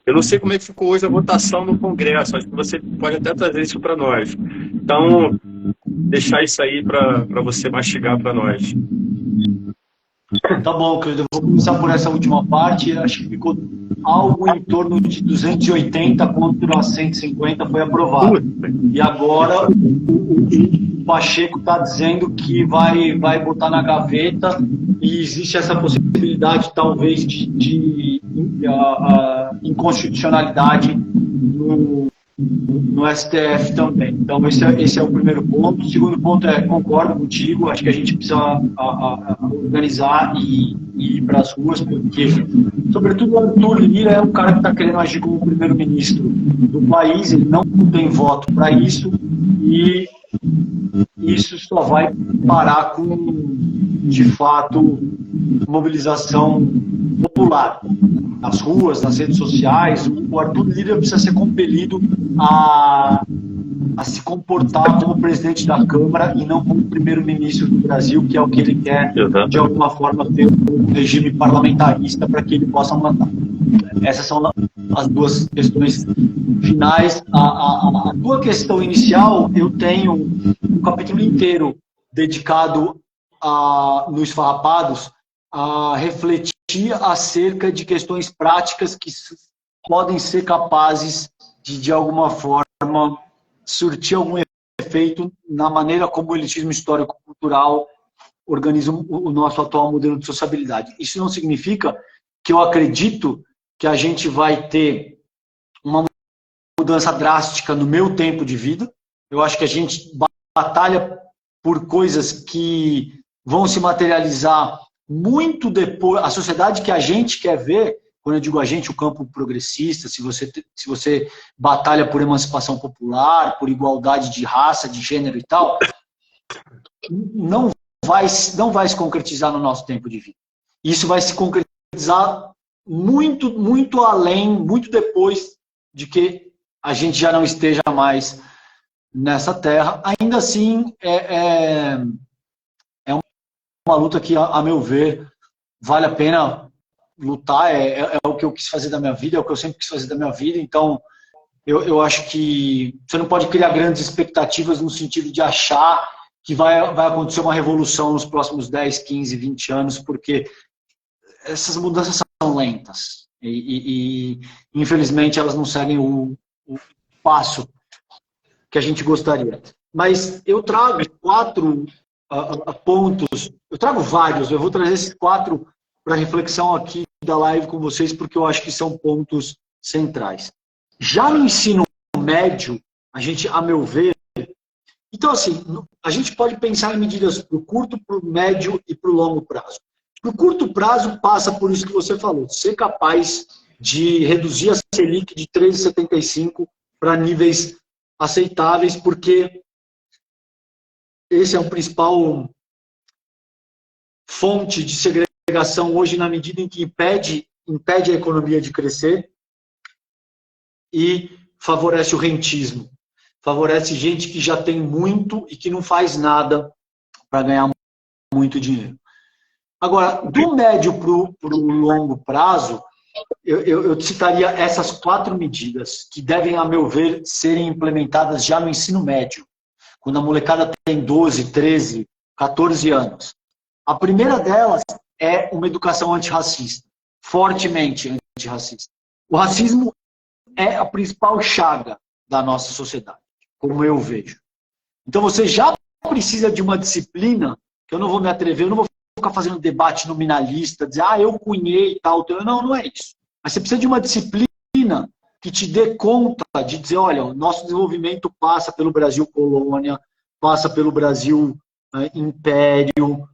Eu não sei como é que ficou hoje a votação no Congresso, acho que você pode até trazer isso para nós. Então, deixar isso aí para você mastigar para nós. Tá bom, querido. Eu vou começar por essa última parte. Acho que ficou algo em torno de 280 contra 150 foi aprovado. E agora o Pacheco está dizendo que vai botar na gaveta e existe essa possibilidade, talvez, de inconstitucionalidade no STF também. Então, esse é o primeiro ponto. O segundo ponto concordo contigo, acho que a gente precisa organizar e ir para as ruas, porque, sobretudo, o Arthur Lira é um cara que está querendo agir como primeiro-ministro do país, ele não tem voto para isso, e isso só vai parar com, de fato, mobilização popular. Nas ruas, nas redes sociais, o Arthur Lira precisa ser compelido a se comportar como presidente da Câmara e não como primeiro-ministro do Brasil, que é o que ele quer, de alguma forma, ter um regime parlamentarista para que ele possa mandar. Essas são as duas questões finais. A tua questão inicial, eu tenho um capítulo inteiro dedicado nos Farrapados a refletir acerca de questões práticas que podem ser capazes de alguma forma, surtir algum efeito na maneira como o elitismo histórico-cultural organiza o nosso atual modelo de sociabilidade. Isso não significa que eu acredito que a gente vai ter uma mudança drástica no meu tempo de vida. Eu acho que a gente batalha por coisas que vão se materializar muito depois. A sociedade que a gente quer ver, quando eu digo a gente, o campo progressista, se você batalha por emancipação popular, por igualdade de raça, de gênero e tal, não vai se concretizar no nosso tempo de vida. Isso vai se concretizar muito, muito além, muito depois de que a gente já não esteja mais nessa terra. Ainda assim, é uma luta que, a meu ver, vale a pena lutar, é o que eu quis fazer da minha vida, é o que eu sempre quis fazer da minha vida. Então, eu acho que você não pode criar grandes expectativas no sentido de achar que vai acontecer uma revolução nos próximos 10, 15, 20 anos, porque essas mudanças são lentas e infelizmente, elas não seguem o passo que a gente gostaria. Mas eu trago 4 pontos, eu trago vários, eu vou trazer esses 4 para reflexão aqui da live com vocês, porque eu acho que são pontos centrais. Já no ensino médio, a gente, a meu ver, então assim, a gente pode pensar em medidas para o curto, para o médio e para o longo prazo. Para o curto prazo, passa por isso que você falou, ser capaz de reduzir a Selic de 13,75 para níveis aceitáveis, porque esse é o principal fonte de segregação hoje, na medida em que impede a economia de crescer e favorece o rentismo. Favorece gente que já tem muito e que não faz nada para ganhar muito dinheiro. Agora, do médio para o longo prazo, eu citaria essas 4 medidas que devem, a meu ver, serem implementadas já no ensino médio, quando a molecada tem 12, 13, 14 anos. A primeira delas é uma educação antirracista, fortemente antirracista. O racismo é a principal chaga da nossa sociedade, como eu vejo. Então você já precisa de uma disciplina, que eu não vou me atrever, eu não vou ficar fazendo debate nominalista, dizer, eu cunhei e tal. Não, não é isso. Mas você precisa de uma disciplina que te dê conta de dizer, olha, o nosso desenvolvimento passa pelo Brasil colônia, passa pelo Brasil império,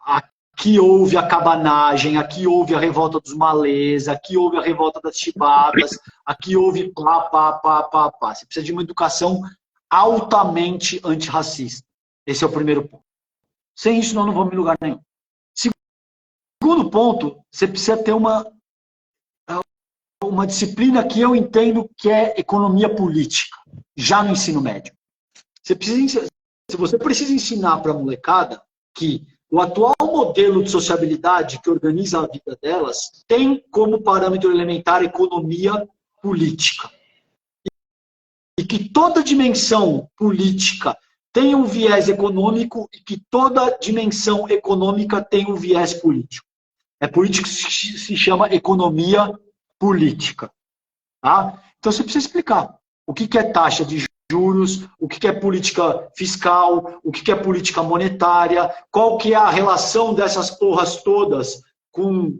aqui houve a cabanagem, aqui houve a revolta dos malês, aqui houve a revolta das chibatas, aqui houve pá. Você precisa de uma educação altamente antirracista. Esse é o primeiro ponto. Sem isso, nós não vamos em lugar nenhum. Segundo ponto, você precisa ter uma disciplina que eu entendo que é economia política, já no ensino médio. Você precisa ensinar para a molecada que o atual modelo de sociabilidade que organiza a vida delas tem como parâmetro elementar economia política. E que toda dimensão política tem um viés econômico e que toda dimensão econômica tem um viés político. É por isso que se chama economia política. Tá? Então você precisa explicar o que é taxa de juros, o que é política fiscal, o que é política monetária, qual que é a relação dessas porras todas com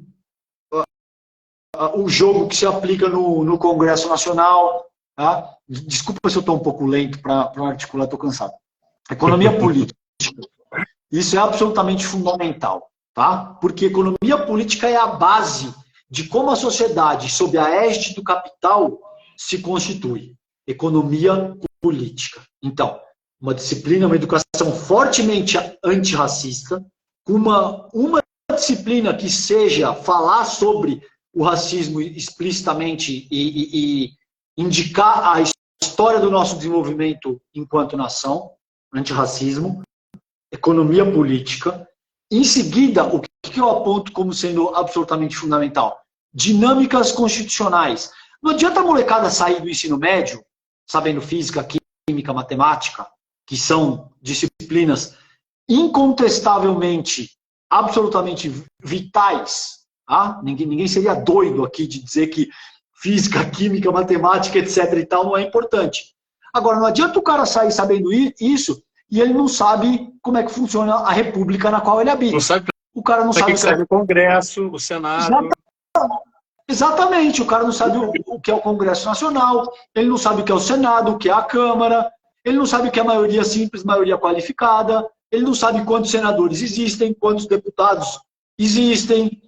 o jogo que se aplica no Congresso Nacional. Tá? Desculpa se eu estou um pouco lento para articular, estou cansado. Economia política. Isso é absolutamente fundamental. Tá? Porque economia política é a base de como a sociedade, sob a égide do capital, se constitui. Economia política. Então, uma disciplina, uma educação fortemente antirracista, uma disciplina que seja falar sobre o racismo explicitamente e indicar a história do nosso desenvolvimento enquanto nação, antirracismo, economia política. Em seguida, o que eu aponto como sendo absolutamente fundamental? Dinâmicas constitucionais. Não adianta a molecada sair do ensino médio sabendo física, química, matemática, que são disciplinas incontestavelmente, absolutamente vitais. Tá? Ninguém seria doido aqui de dizer que física, química, matemática, etc. e tal não é importante. Agora, não adianta o cara sair sabendo isso e ele não sabe como é que funciona a república na qual ele habita. Não sabe o cara não sabe que serve o Congresso, o Senado. Exatamente, o cara não sabe o que é o Congresso Nacional, ele não sabe o que é o Senado, o que é a Câmara, ele não sabe o que é a maioria simples, maioria qualificada, ele não sabe quantos senadores existem, quantos deputados existem,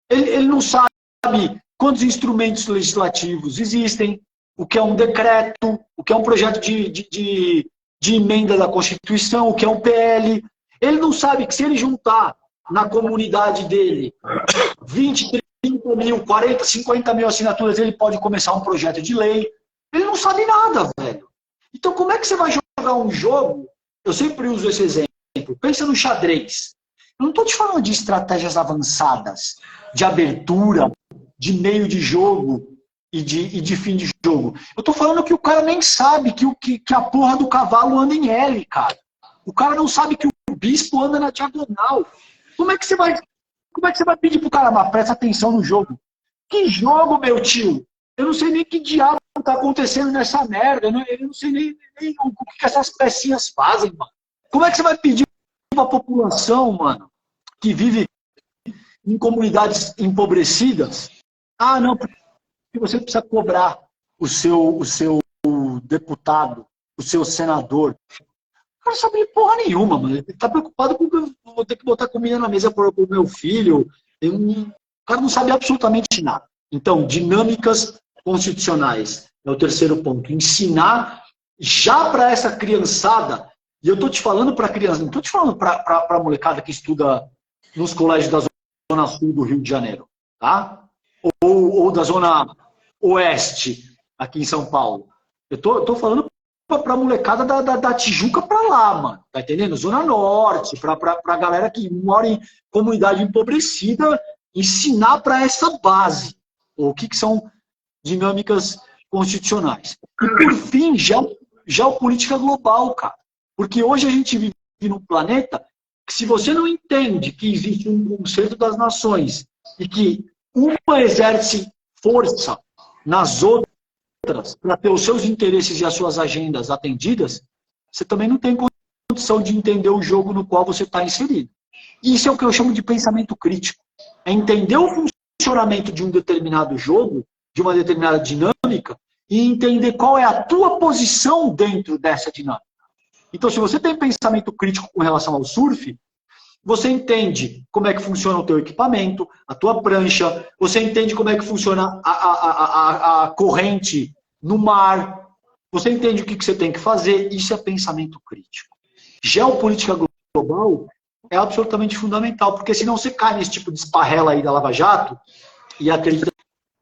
ele não sabe quantos instrumentos legislativos existem, o que é um decreto, o que é um projeto de emenda da Constituição, o que é um PL. Ele não sabe que se ele juntar na comunidade dele 20, 30 mil, 40, 50 mil assinaturas, ele pode começar um projeto de lei. Ele não sabe nada, velho. Então, como é que você vai jogar um jogo? Eu sempre uso esse exemplo. Pensa no xadrez. Eu não estou te falando de estratégias avançadas, de abertura, de meio de jogo e de fim de jogo. Eu estou falando que o cara nem sabe que a porra do cavalo anda em L, cara. O cara não sabe que o bispo anda na diagonal. Como é que você vai pedir pro cara, mas presta atenção no jogo? Que jogo, meu tio? Eu não sei nem que diabo tá acontecendo nessa merda. Eu não sei nem o que essas pecinhas fazem, mano. Como é que você vai pedir pra população, mano, que vive em comunidades empobrecidas? Ah, não, porque você precisa cobrar o seu deputado, o seu senador. O cara não sabe de porra nenhuma, mano. Ele tá preocupado com que eu vou ter que botar comida na mesa pro meu filho. O cara não sabe absolutamente nada. Então, dinâmicas constitucionais é o terceiro ponto. Ensinar já para essa criançada, e eu tô te falando para criança, não tô te falando para molecada que estuda nos colégios da Zona Sul do Rio de Janeiro, tá? Ou da Zona Oeste, aqui em São Paulo. Eu tô falando pra molecada da Tijuca pra lá, mano. Tá entendendo? Zona Norte, pra galera que mora em comunidade empobrecida, ensinar pra essa base o que são dinâmicas constitucionais. E por fim, já o política global, cara. Porque hoje a gente vive num planeta que, se você não entende que existe um conceito das nações e que uma exerce força nas outras, outras, para ter os seus interesses e as suas agendas atendidas, você também não tem condição de entender o jogo no qual você está inserido. Isso é o que eu chamo de pensamento crítico. É entender o funcionamento de um determinado jogo, de uma determinada dinâmica, e entender qual é a tua posição dentro dessa dinâmica. Então, se você tem pensamento crítico com relação ao surf, você entende como é que funciona o teu equipamento, a tua prancha, você entende como é que funciona a corrente no mar, você entende o que você tem que fazer, isso é pensamento crítico. Geopolítica global é absolutamente fundamental, porque senão você cai nesse tipo de esparrela aí da Lava Jato e acredita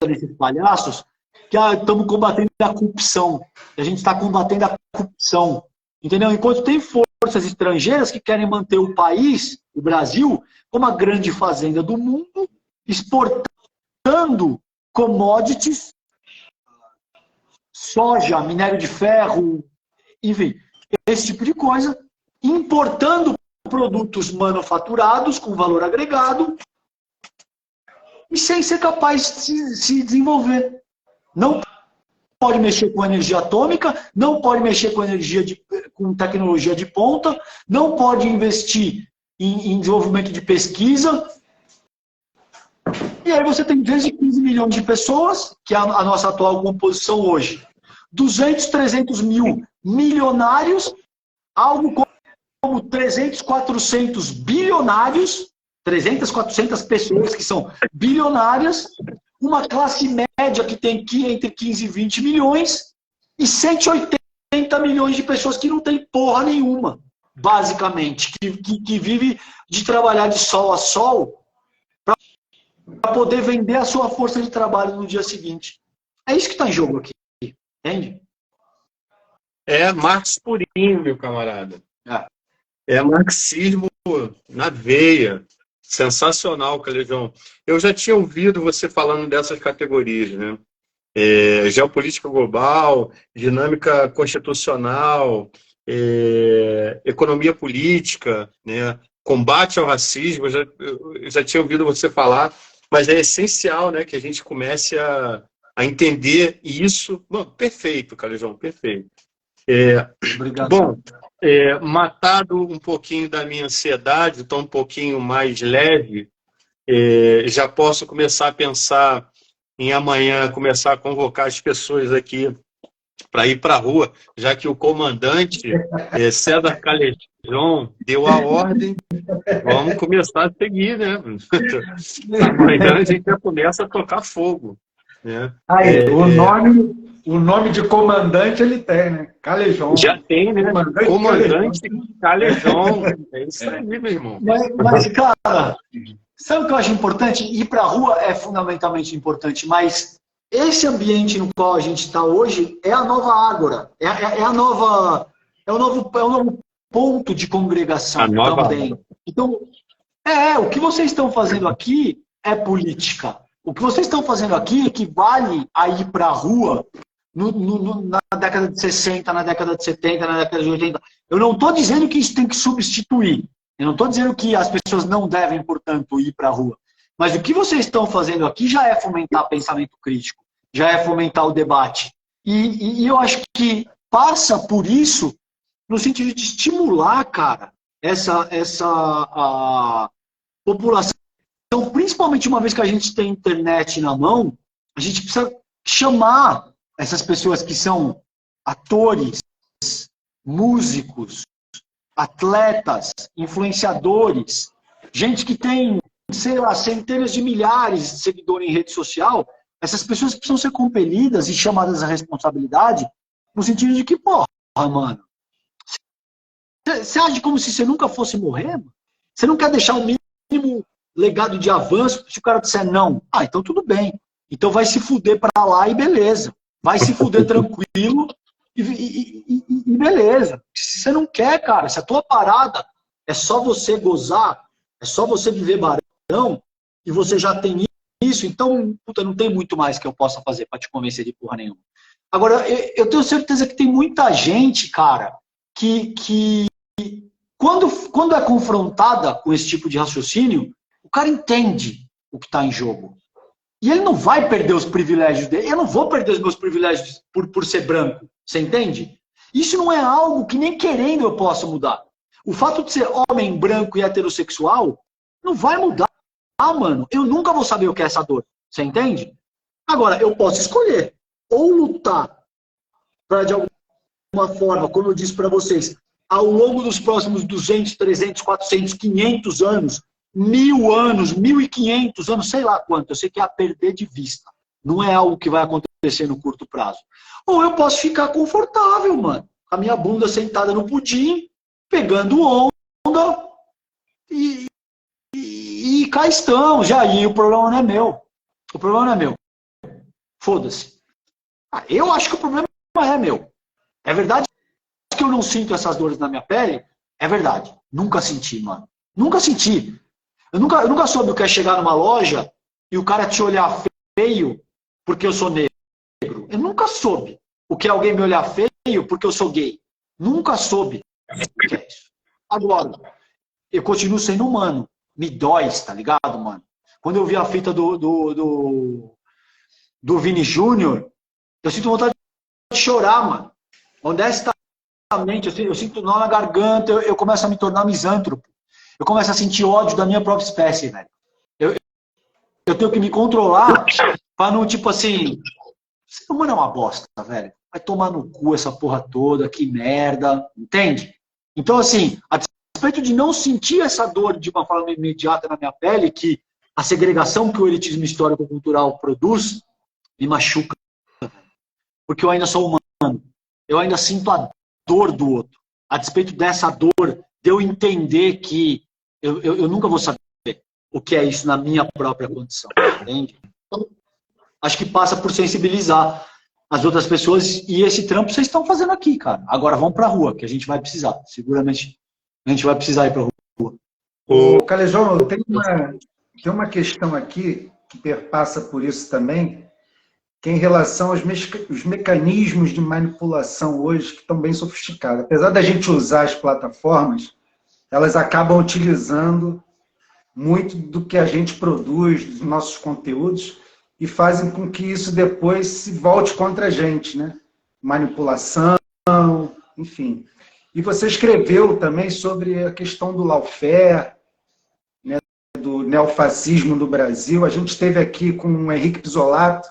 nesses palhaços que estamos combatendo a corrupção. A gente está combatendo a corrupção. Entendeu? Enquanto tem forças estrangeiras que querem manter o país, o Brasil, como a grande fazenda do mundo, exportando commodities, soja, minério de ferro, enfim, esse tipo de coisa, importando produtos manufaturados com valor agregado e sem ser capaz de se desenvolver. Não pode mexer com energia atômica, não pode mexer com tecnologia de ponta, não pode investir em desenvolvimento de pesquisa. E aí você tem desde 15 milhões de pessoas, que é a nossa atual composição hoje, 200, 300 mil milionários, algo como 300, 400 bilionários, 300, 400 pessoas que são bilionárias, uma classe média que tem entre 15 e 20 milhões e 180 milhões de pessoas que não tem porra nenhuma, basicamente, que vive de trabalhar de sol a sol para poder vender a sua força de trabalho no dia seguinte. É isso que está em jogo aqui, entende? É Marx purinho, meu camarada. É marxismo na veia. Sensacional, Calejão. Eu já tinha ouvido você falando dessas categorias, né? Geopolítica global, dinâmica constitucional, economia política, né? Combate ao racismo. Eu já tinha ouvido você falar, mas é essencial, né, que a gente comece a entender isso. Bom, perfeito, Calejão, perfeito. Obrigado. Bom, matado um pouquinho da minha ansiedade, estou um pouquinho mais leve, já posso começar a pensar em amanhã, começar a convocar as pessoas aqui para ir para a rua, já que o comandante César Calejão deu a ordem, vamos começar a seguir, né? Amanhã a gente já começa a tocar fogo. Né? O nome de comandante ele tem, né? Calejão. Já tem, né? Comandante Calejão. É isso aí, meu irmão. Mas, cara, sabe o que eu acho importante? Ir para a rua é fundamentalmente importante, mas esse ambiente no qual a gente está hoje é a nova ágora, é o novo ponto de congregação também. Então, o que vocês estão fazendo aqui é política. O que vocês estão fazendo aqui equivale a ir para a rua na década de 60, na década de 70, na década de 80. Eu não estou dizendo que isso tem que substituir. Eu não estou dizendo que as pessoas não devem, portanto, ir para a rua. Mas o que vocês estão fazendo aqui já é fomentar pensamento crítico, já é fomentar o debate. E eu acho que passa por isso no sentido de estimular, cara, a população. Então, principalmente uma vez que a gente tem internet na mão, a gente precisa chamar essas pessoas que são atores, músicos, atletas, influenciadores, gente que tem, sei lá, centenas de milhares de seguidores em rede social, essas pessoas precisam ser compelidas e chamadas à responsabilidade no sentido de que, porra, mano, você age como se você nunca fosse morrer? Mano? Você não quer deixar o mínimo legado de avanço? Se o cara disser não, então tudo bem. Então vai se fuder pra lá e beleza. Vai se fuder tranquilo e beleza. Se você não quer, cara, se a tua parada é só você gozar, é só você viver barão, e você já tem isso, então, puta, não tem muito mais que eu possa fazer pra te convencer de porra nenhuma. Agora, eu tenho certeza que tem muita gente, cara, que quando é confrontada com esse tipo de raciocínio, o cara entende o que está em jogo. E ele não vai perder os privilégios dele. Eu não vou perder os meus privilégios por ser branco. Você entende? Isso não é algo que nem querendo eu posso mudar. O fato de ser homem, branco e heterossexual não vai mudar, mano. Eu nunca vou saber o que é essa dor. Você entende? Agora, eu posso escolher. Ou lutar para, de alguma forma, como eu disse para vocês, ao longo dos próximos 200, 300, 400, 500 anos, 1000 anos, 1500 anos, sei lá quanto, eu sei que é a perder de vista. Não é algo que vai acontecer no curto prazo. Ou eu posso ficar confortável, mano, com a minha bunda sentada no pudim, pegando onda e cá estamos. Já aí o problema não é meu. O problema não é meu. Foda-se. Eu acho que o problema é meu. É verdade que eu não sinto essas dores na minha pele? É verdade. Nunca senti, mano. Nunca senti. Eu nunca soube o que é chegar numa loja e o cara te olhar feio porque eu sou negro. Eu nunca soube o que é alguém me olhar feio porque eu sou gay. Nunca soube o que é isso. Agora, eu continuo sendo humano. Me dói, tá ligado, mano? Quando eu vi a fita do Vini Júnior, eu sinto vontade de chorar, mano. Honestamente, eu sinto nó na garganta, eu começo a me tornar misântropo. Eu começo a sentir ódio da minha própria espécie, velho. Eu tenho que me controlar pra não, tipo assim... Ser humano é uma bosta, velho. Vai tomar no cu essa porra toda, que merda. Entende? Então, assim, a despeito de não sentir essa dor de uma forma imediata na minha pele, que a segregação que o elitismo histórico-cultural produz, me machuca. Porque eu ainda sou humano. Eu ainda sinto a dor do outro. A despeito dessa dor, de eu entender que eu nunca vou saber o que é isso na minha própria condição. Entende? Então, acho que passa por sensibilizar as outras pessoas. E esse trampo vocês estão fazendo aqui, cara. Agora vamos pra rua, que a gente vai precisar. Seguramente a gente vai precisar ir pra rua. Ô, Calejão, tem uma questão aqui que perpassa por isso também, que é em relação aos mecanismos de manipulação hoje, que estão bem sofisticados. Apesar da gente usar as plataformas, elas acabam utilizando muito do que a gente produz, dos nossos conteúdos, e fazem com que isso depois se volte contra a gente, né? Manipulação, enfim. E você escreveu também sobre a questão do lawfare, né, do neofascismo no Brasil. A gente esteve aqui com o Henrique Pisolato.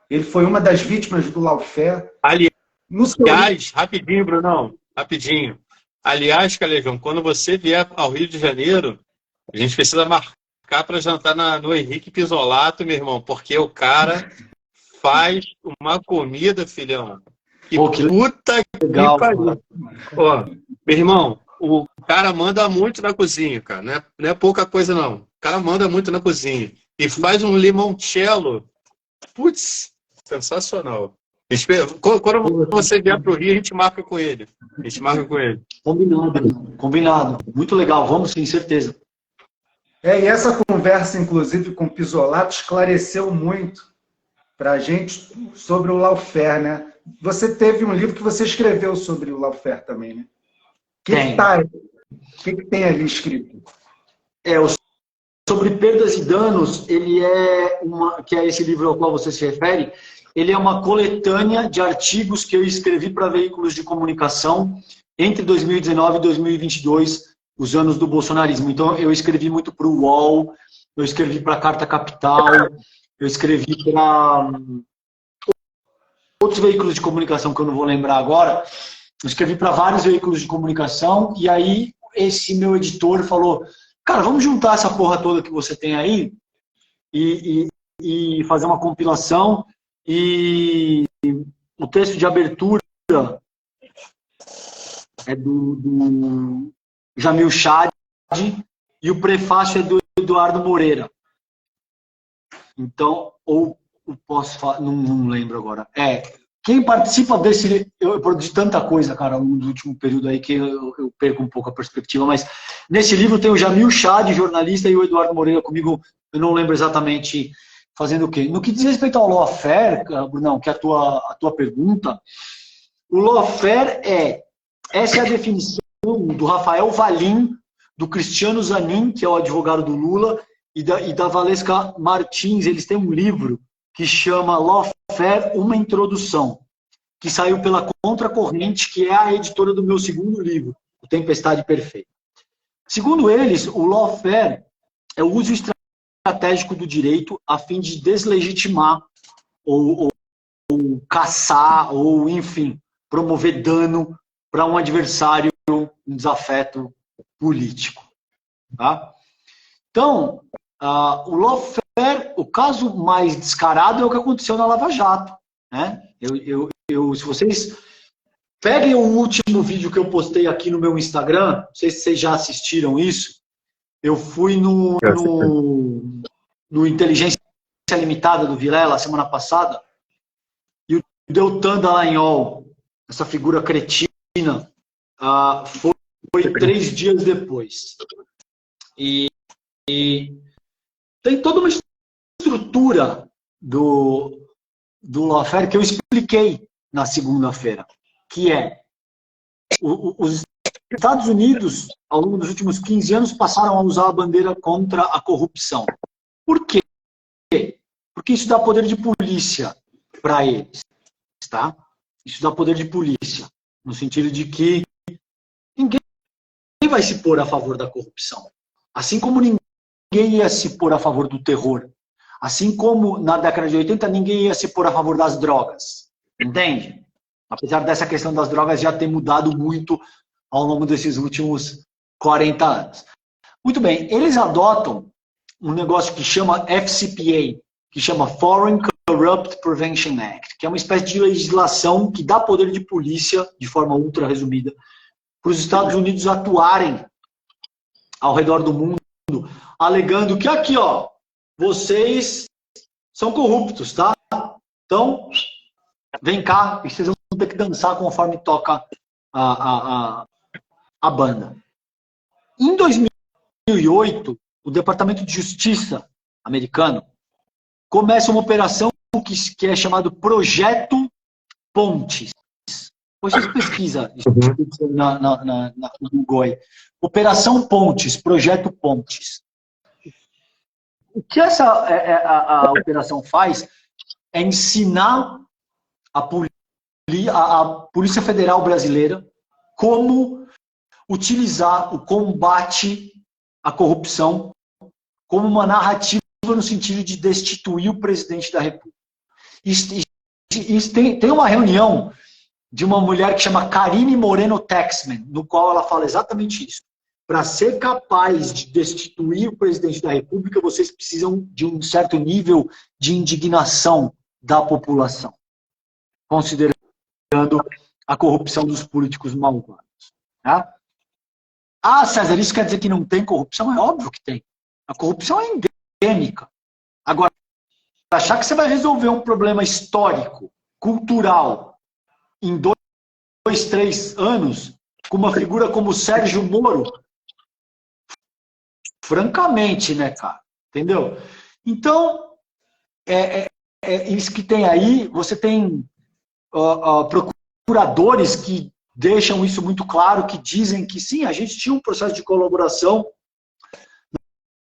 Ele foi uma das vítimas do lawfare. Aliás, rapidinho, Brunão, rapidinho. Aliás, Calejão, quando você vier ao Rio de Janeiro, a gente precisa marcar para jantar no Henrique Pisolato, meu irmão, porque o cara faz uma comida, filhão. Que puta legal, que pariu. Ó, meu irmão, o cara manda muito na cozinha, cara. Não é pouca coisa, não. O cara manda muito na cozinha. E faz um limoncello. Putz, sensacional. Quando você vier pro Rio, a gente marca com ele. Combinado. Muito legal. Vamos sim, certeza. E essa conversa, inclusive, com o Pisolato, esclareceu muito para a gente sobre o lawfare, né? Você teve um livro que você escreveu sobre o lawfare também, né? O que tem ali escrito? Sobre perdas e danos, que é esse livro ao qual você se refere, ele é uma coletânea de artigos que eu escrevi para veículos de comunicação entre 2019 e 2022, os anos do bolsonarismo. Então, eu escrevi muito para o UOL, eu escrevi para a Carta Capital, eu escrevi para outros veículos de comunicação que eu não vou lembrar agora. Eu escrevi para vários veículos de comunicação e aí esse meu editor falou: cara, vamos juntar essa porra toda que você tem aí e fazer uma compilação. E o texto de abertura é do Jamil Chad e o prefácio é do Eduardo Moreira. Então, ou posso falar, não lembro agora. Quem participa desse... Eu produzi tanta coisa, cara, no último período aí que eu perco um pouco a perspectiva, mas nesse livro tem o Jamil Chad, jornalista, e o Eduardo Moreira comigo, eu não lembro exatamente fazendo o quê. No que diz respeito ao lawfare, Brunão, que é a tua pergunta, o lawfare essa é a definição do Rafael Valim, do Cristiano Zanin, que é o advogado do Lula, e da Valesca Martins, eles têm um livro que chama Lawfare, Uma Introdução, que saiu pela Contracorrente, que é a editora do meu segundo livro, O Tempestade Perfeita. Segundo eles, o lawfare é o uso estratégico do direito a fim de deslegitimar ou caçar, ou, enfim, promover dano para um adversário, um desafeto político. Tá? Então, o lawfare, o caso mais descarado é o que aconteceu na Lava Jato. Né? Se vocês peguem o último vídeo que eu postei aqui no meu Instagram, não sei se vocês já assistiram isso, eu fui no Inteligência Limitada do Vilela, semana passada, e o Deltan Dallagnol, essa figura cretina, foi 3 dias depois. E tem toda uma estrutura do lawfare que eu expliquei na segunda-feira, que é os Estados Unidos, ao longo dos últimos 15 anos, passaram a usar a bandeira contra a corrupção. Por quê? Porque isso dá poder de polícia para eles. Tá? Isso dá poder de polícia, no sentido de que ninguém vai se pôr a favor da corrupção. Assim como ninguém ia se pôr a favor do terror. Assim como na década de 80 ninguém ia se pôr a favor das drogas. Entende? Apesar dessa questão das drogas já ter mudado muito ao longo desses últimos 40 anos. Muito bem, eles adotam um negócio que chama FCPA, que chama Foreign Corrupt Prevention Act, que é uma espécie de legislação que dá poder de polícia, de forma ultra resumida, para os Estados Unidos atuarem ao redor do mundo, alegando que aqui, ó, vocês são corruptos, tá? Então, vem cá, e vocês vão ter que dançar conforme toca a banda. Em 2008, o Departamento de Justiça americano começa uma operação que é chamado Projeto Pontes. Vocês pesquisam no Google aí. Operação Pontes, Projeto Pontes. O que a operação faz é ensinar a Polícia Federal Brasileira como utilizar o combate à corrupção como uma narrativa no sentido de destituir o presidente da República. Tem uma reunião de uma mulher que chama Karine Moreno Taxman, no qual ela fala exatamente isso. Para ser capaz de destituir o presidente da República, vocês precisam de um certo nível de indignação da população, considerando a corrupção dos políticos malvados. Tá? Ah, César, isso quer dizer que não tem corrupção? É óbvio que tem. A corrupção é endêmica. Agora, achar que você vai resolver um problema histórico, cultural, em 2, 3 anos, com uma figura como Sérgio Moro, francamente, né, cara? Entendeu? Então, isso que tem aí, você tem procuradores que deixam isso muito claro, que dizem que sim, a gente tinha um processo de colaboração,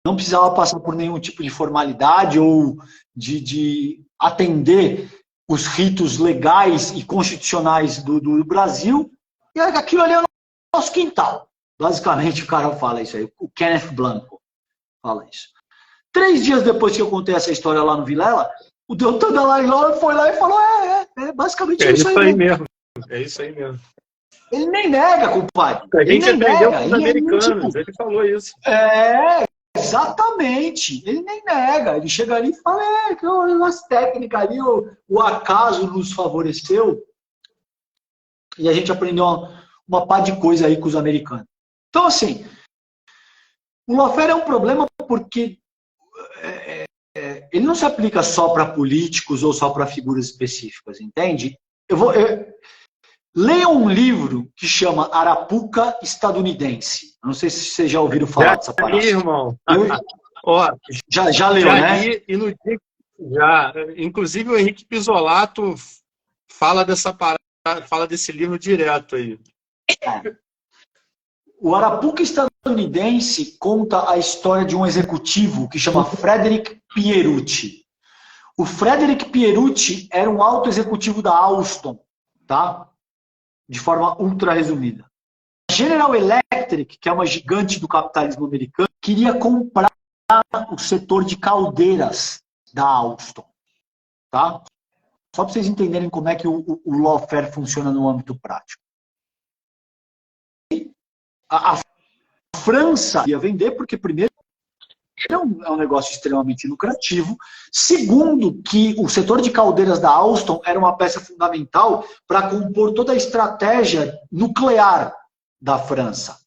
não precisava passar por nenhum tipo de formalidade ou de atender os ritos legais e constitucionais do Brasil, e aquilo ali é o nosso quintal. Basicamente o cara fala isso aí, o Kenneth Blanco fala isso. 3 dias depois que eu contei essa história lá no Vilela, o Deltan Dallagnol foi lá e falou, basicamente isso aí mesmo. É isso aí mesmo. Ele nem nega, compadre. A gente aprendeu com os ele americanos, ele falou isso. Exatamente. Ele nem nega. Ele chega ali e fala, que umas técnicas ali, o acaso nos favoreceu. E a gente aprendeu uma pá de coisa aí com os americanos. Então, assim, o lawfare é um problema porque ele não se aplica só para políticos ou só para figuras específicas, entende? Leiam um livro que chama Arapuca Estadunidense. Não sei se vocês já ouviram falar dessa parada. Irmão. Já leu, né? E no dia, já. Inclusive o Henrique Pisolato fala dessa parada, fala desse livro direto aí. O Arapuca Estadunidense estadunidense conta a história de um executivo que chama Frederick Pierucci. O Frederick Pierucci era um alto executivo da Alstom, tá? De forma ultra resumida. A General Electric, que é uma gigante do capitalismo americano, queria comprar o setor de caldeiras da Alstom, tá? Só para vocês entenderem como é que o lawfare funciona no âmbito prático. A França ia vender porque, primeiro, é um negócio extremamente lucrativo. Segundo, que o setor de caldeiras da Alstom era uma peça fundamental para compor toda a estratégia nuclear da França.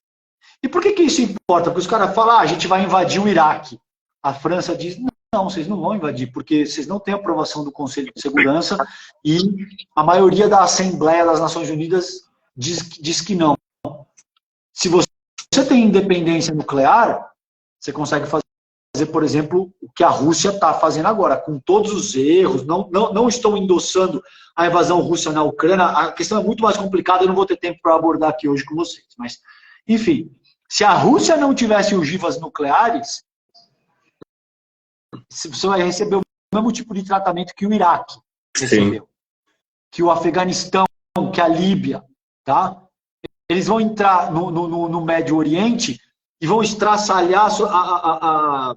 E por que isso importa? Porque os caras falam, a gente vai invadir o Iraque. A França diz, não, vocês não vão invadir, porque vocês não têm aprovação do Conselho de Segurança e a maioria da Assembleia das Nações Unidas diz que não. Se você tem independência nuclear, você consegue fazer, por exemplo, o que a Rússia está fazendo agora, com todos os erros. Não estou endossando a invasão russa na Ucrânia. A questão é muito mais complicada, eu não vou ter tempo para abordar aqui hoje com vocês. Mas, enfim, se a Rússia não tivesse ogivas nucleares, você vai receber o mesmo tipo de tratamento que o Iraque recebeu, sim, que o Afeganistão, que a Líbia, tá? Eles vão entrar no Médio Oriente e vão estraçalhar a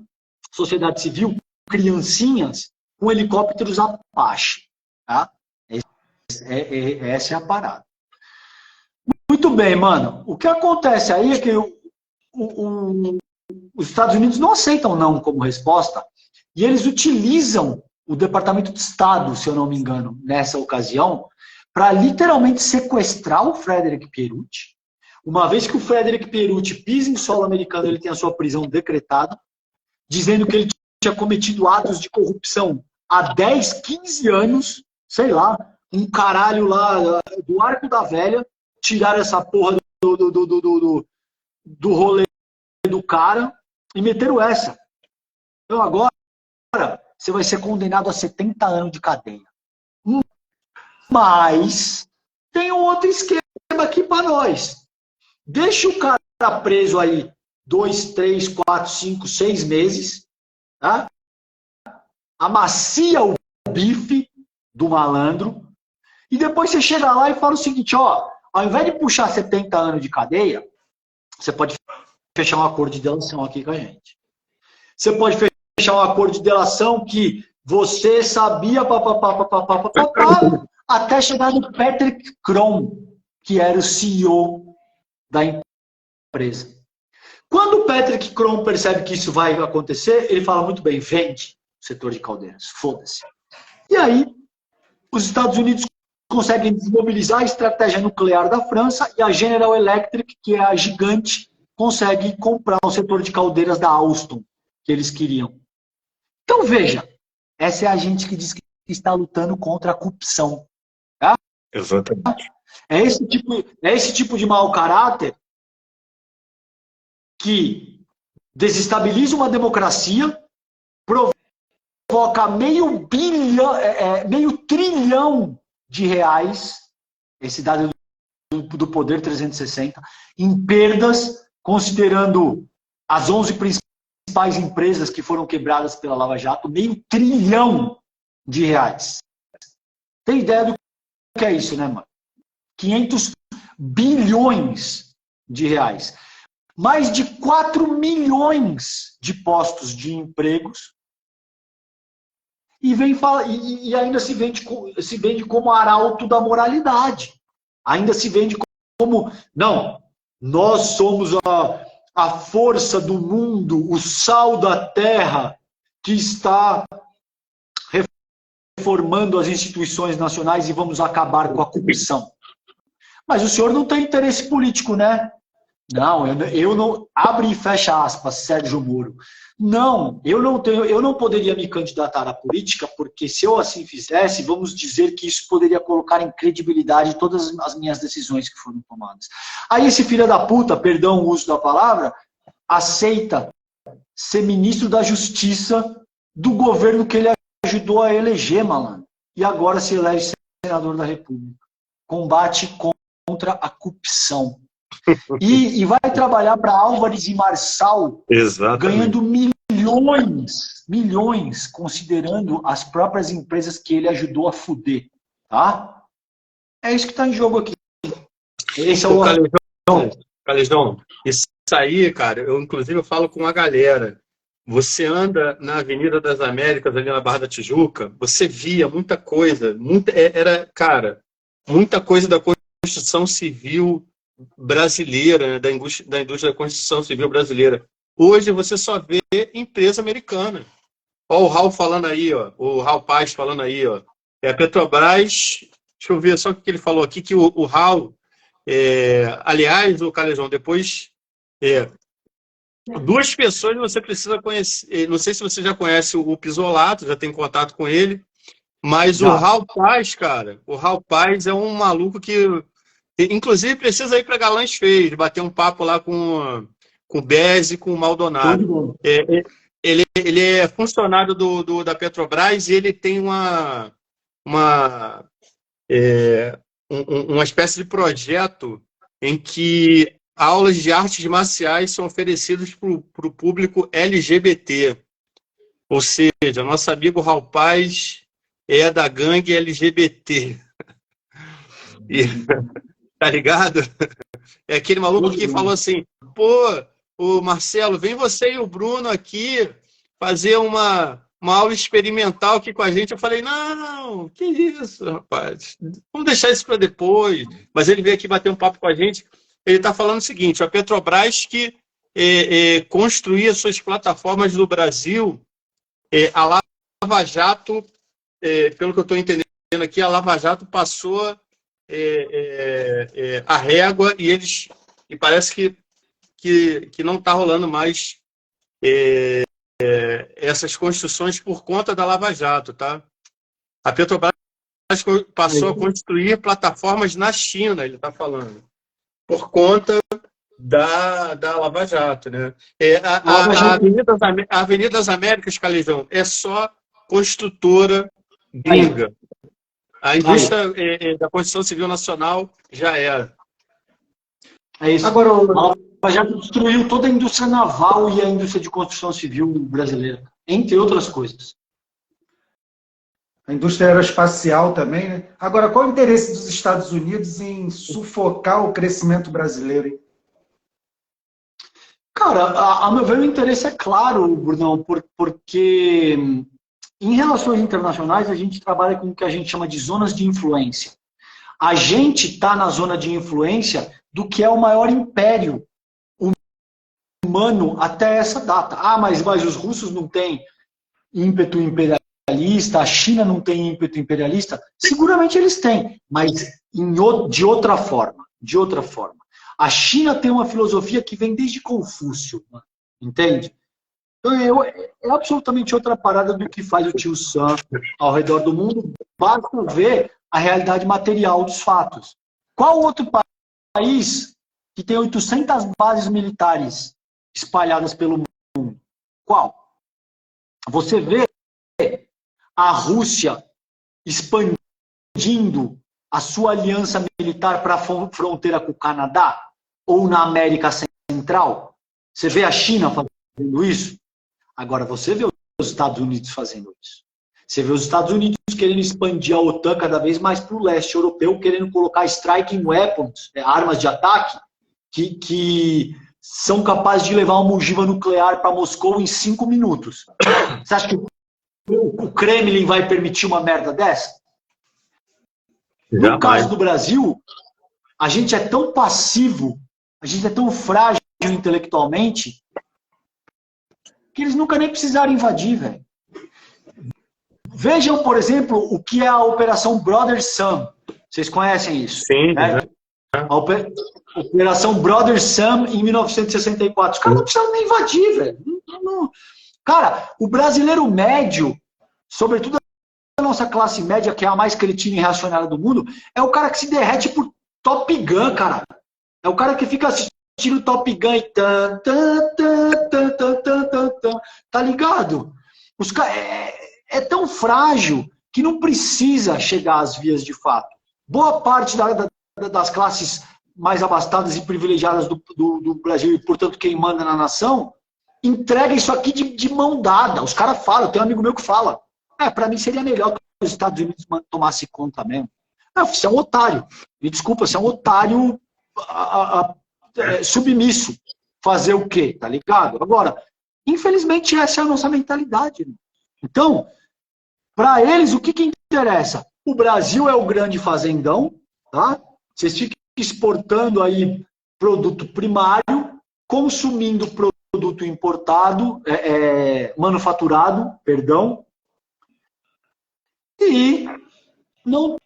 sociedade civil, criancinhas, com helicópteros Apache. Tá? Essa é a parada. Muito bem, mano. O que acontece aí é que os Estados Unidos não aceitam não como resposta e eles utilizam o Departamento de Estado, se eu não me engano, nessa ocasião, para literalmente sequestrar o Frederick Pierucci. Uma vez que o Frederick Pierucci pisa em solo americano, ele tem a sua prisão decretada, dizendo que ele tinha cometido atos de corrupção há 10, 15 anos, sei lá, um caralho lá do Arco da Velha, tiraram essa porra do rolê do cara e meteram essa. Então agora você vai ser condenado a 70 anos de cadeia. Mas tem um outro esquema aqui para nós. Deixa o cara preso aí 2, 3, 4, 5, 6 meses, tá? Amacia o bife do malandro e depois você chega lá e fala o seguinte, ó, ao invés de puxar 70 anos de cadeia, você pode fechar um acordo de delação aqui com a gente. Você pode fechar um acordo de delação que você sabia até chegar no Patrick Cron, que era o CEO da empresa. Quando o Patrick Cron percebe que isso vai acontecer, ele fala muito bem, vende o setor de caldeiras, foda-se. E aí, os Estados Unidos conseguem desmobilizar a estratégia nuclear da França e a General Electric, que é a gigante, consegue comprar o setor de caldeiras da Alstom, que eles queriam. Então, veja, essa é a gente que diz que está lutando contra a corrupção. Tá? Exatamente. É esse tipo de mau caráter que desestabiliza uma democracia, provoca meio trilhão de reais, esse dado do Poder 360, em perdas, considerando as 11 principais empresas que foram quebradas pela Lava Jato, meio trilhão de reais. Tem ideia do que é isso, né, mano? 500 bilhões de reais. Mais de 4 milhões de postos de empregos. E ainda se vende como arauto da moralidade. Ainda se vende como, não, nós somos a força do mundo, o sal da terra que está reformando as instituições nacionais e vamos acabar com a corrupção. Mas o senhor não tem interesse político, né? Não, eu não. Abre e fecha aspas, Sérgio Moro. Não, eu não poderia me candidatar à política, porque se eu assim fizesse, vamos dizer que isso poderia colocar em credibilidade todas as minhas decisões que foram tomadas. Aí esse filho da puta, perdão o uso da palavra, aceita ser ministro da Justiça do governo que ele ajudou a eleger, malandro. E agora se elege senador da República. Combate contra a corrupção. E vai trabalhar para Álvares e Marçal, ganhando milhões, considerando as próprias empresas que ele ajudou a fuder, tá? É isso que está em jogo aqui. Esse é o... Calejão, isso aí, cara, eu inclusive falo com a galera. Você anda na Avenida das Américas, ali na Barra da Tijuca, você via muita coisa, cara, muita coisa da construção civil brasileira, né, da indústria da construção civil brasileira. Hoje você só vê empresa americana. Ó, o Raul falando aí, ó, o Raul Paz falando aí, ó. É a Petrobras, deixa eu ver só o que ele falou aqui, que o Raul, aliás, o Calejão, depois, duas pessoas você precisa conhecer, não sei se você já conhece o Pisolato, já tem contato com ele, mas o Raul Paz, cara, o Raul Paz é um maluco que, inclusive, precisa ir para Galãs Fez, bater um papo lá com o Bez e com o Maldonado. Ele é funcionário da Petrobras e ele tem uma espécie de projeto em que aulas de artes marciais são oferecidas para o público LGBT. Ou seja, nosso amigo Raul Paz é da gangue LGBT. Tá ligado? É aquele maluco que falou assim, pô, o Marcelo, vem você e o Bruno aqui fazer uma aula experimental aqui com a gente. Eu falei, não, que isso, rapaz, vamos deixar isso para depois. Mas ele veio aqui bater um papo com a gente. Ele está falando o seguinte, a Petrobras que construía suas plataformas no Brasil, a Lava Jato, pelo que eu estou entendendo aqui, a Lava Jato passou a régua e parece que não está rolando mais essas construções por conta da Lava Jato, tá? A Petrobras passou a construir plataformas na China, ele está falando, por conta da Lava Jato, né? A Avenida das Américas, Calejão, é só construtora gringa. A indústria da construção civil nacional já era. É isso. Agora, a Lava Jato destruiu toda a indústria naval e a indústria de construção civil brasileira, entre outras coisas. A indústria aeroespacial também, né? Agora, qual o interesse dos Estados Unidos em sufocar o crescimento brasileiro, hein? Cara, a meu ver, o interesse é claro, Brunão, porque em relações internacionais a gente trabalha com o que a gente chama de zonas de influência. A gente está na zona de influência do que é o maior império humano até essa data. Ah, mas os russos não têm ímpeto imperialista, a China não tem ímpeto imperialista? Seguramente eles têm, mas de outra forma. De outra forma. A China tem uma filosofia que vem desde Confúcio, entende? Então é absolutamente outra parada do que faz o tio Sam ao redor do mundo. Basta ver a realidade material dos fatos. Qual outro país que tem 800 bases militares espalhadas pelo mundo? Qual? Você vê a Rússia expandindo a sua aliança militar para a fronteira com o Canadá? Ou na América Central? Você vê a China fazendo isso? Agora, você vê os Estados Unidos fazendo isso. Você vê os Estados Unidos querendo expandir a OTAN cada vez mais para o leste europeu, querendo colocar striking weapons, armas de ataque, que são capazes de levar uma ogiva nuclear para Moscou em 5 minutos. Você acha que o Kremlin vai permitir uma merda dessa? No caso do Brasil, a gente é tão passivo, a gente é tão frágil intelectualmente, que eles nunca nem precisaram invadir, velho. Vejam, por exemplo, o que é a Operação Brother Sam. Vocês conhecem isso? Sim. Né? A Operação Brother Sam em 1964. Os caras não precisaram nem invadir, velho. Cara, o brasileiro médio, sobretudo a nossa classe média, que é a mais cretina e reacionária do mundo, é o cara que se derrete por Top Gun, cara. É o cara que fica assistindo Top Gun e tá ligado? É tão frágil que não precisa chegar às vias de fato. Boa parte das classes mais abastadas e privilegiadas do Brasil, e, portanto, quem manda na nação, entrega isso aqui de mão dada. Os caras falam, tem um amigo meu que fala, para mim seria melhor que os Estados Unidos tomassem conta mesmo. Você é um otário. Me desculpa, você é um otário submisso. Fazer o quê? Tá ligado? Agora, infelizmente, essa é a nossa mentalidade. Então, para eles, o que interessa? O Brasil é o grande fazendão, tá? Vocês ficam exportando aí produto primário, consumindo produto importado, manufaturado, perdão, e não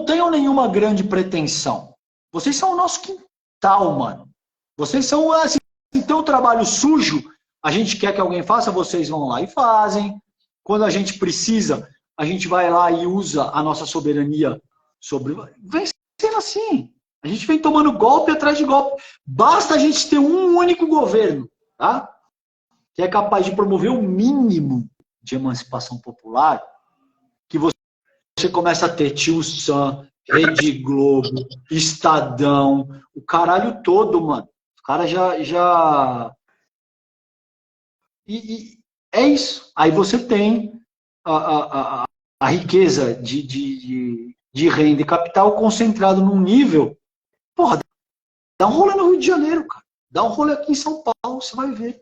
tenham nenhuma grande pretensão. Vocês são o nosso quintal, mano. Vocês são, assim, tem um trabalho sujo, a gente quer que alguém faça, vocês vão lá e fazem. Quando a gente precisa, a gente vai lá e usa a nossa soberania sobre... Vem sendo assim. A gente vem tomando golpe atrás de golpe. Basta a gente ter um único governo, tá? Que é capaz de promover o mínimo de emancipação popular, que você começa a ter Tio Sam, Rede Globo, Estadão, o caralho todo, mano. Os caras já... E é isso. Aí você tem a riqueza de renda e capital concentrado num nível... Porra, dá um rolê no Rio de Janeiro, cara. Dá um rolê aqui em São Paulo, você vai ver.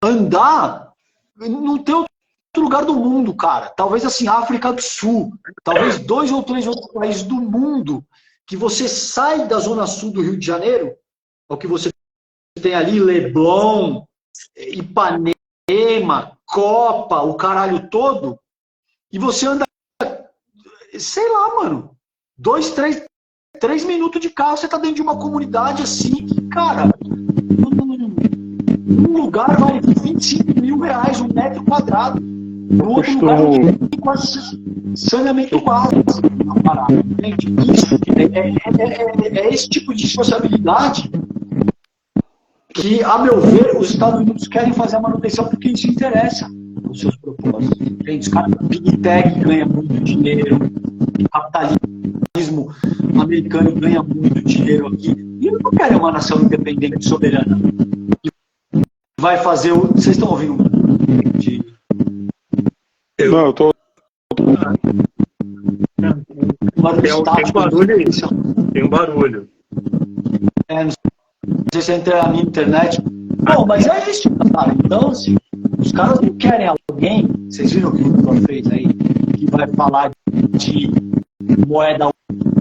Andar não tem outro lugar do mundo, cara. Talvez assim, África do Sul. Talvez 2 ou 3 outros países do mundo que você sai da zona sul do Rio de Janeiro, ao que você tem ali Leblon, Ipanema, Copa, o caralho todo, e você anda, sei lá, mano, 2, 3 minutos de carro, você tá dentro de uma comunidade assim, que, cara, um lugar vale 25 mil reais, um metro quadrado. No outro lugar tem quase saneamento básico. Gente, isso é esse tipo de sociabilidade que, a meu ver, os Estados Unidos querem fazer a manutenção porque isso interessa os seus propósitos. Entende? Os caras do Big Tech ganham muito dinheiro, o capitalismo americano ganha muito dinheiro aqui. E eles não querem uma nação independente e soberana. Vai fazer o... Vocês estão ouvindo? Não, eu tô... Tem um barulho. Não sei se entra na minha internet. Bom, mas é isso, cara. Então, assim, os caras não querem alguém, vocês viram o que o Lula fez aí, que vai falar de moeda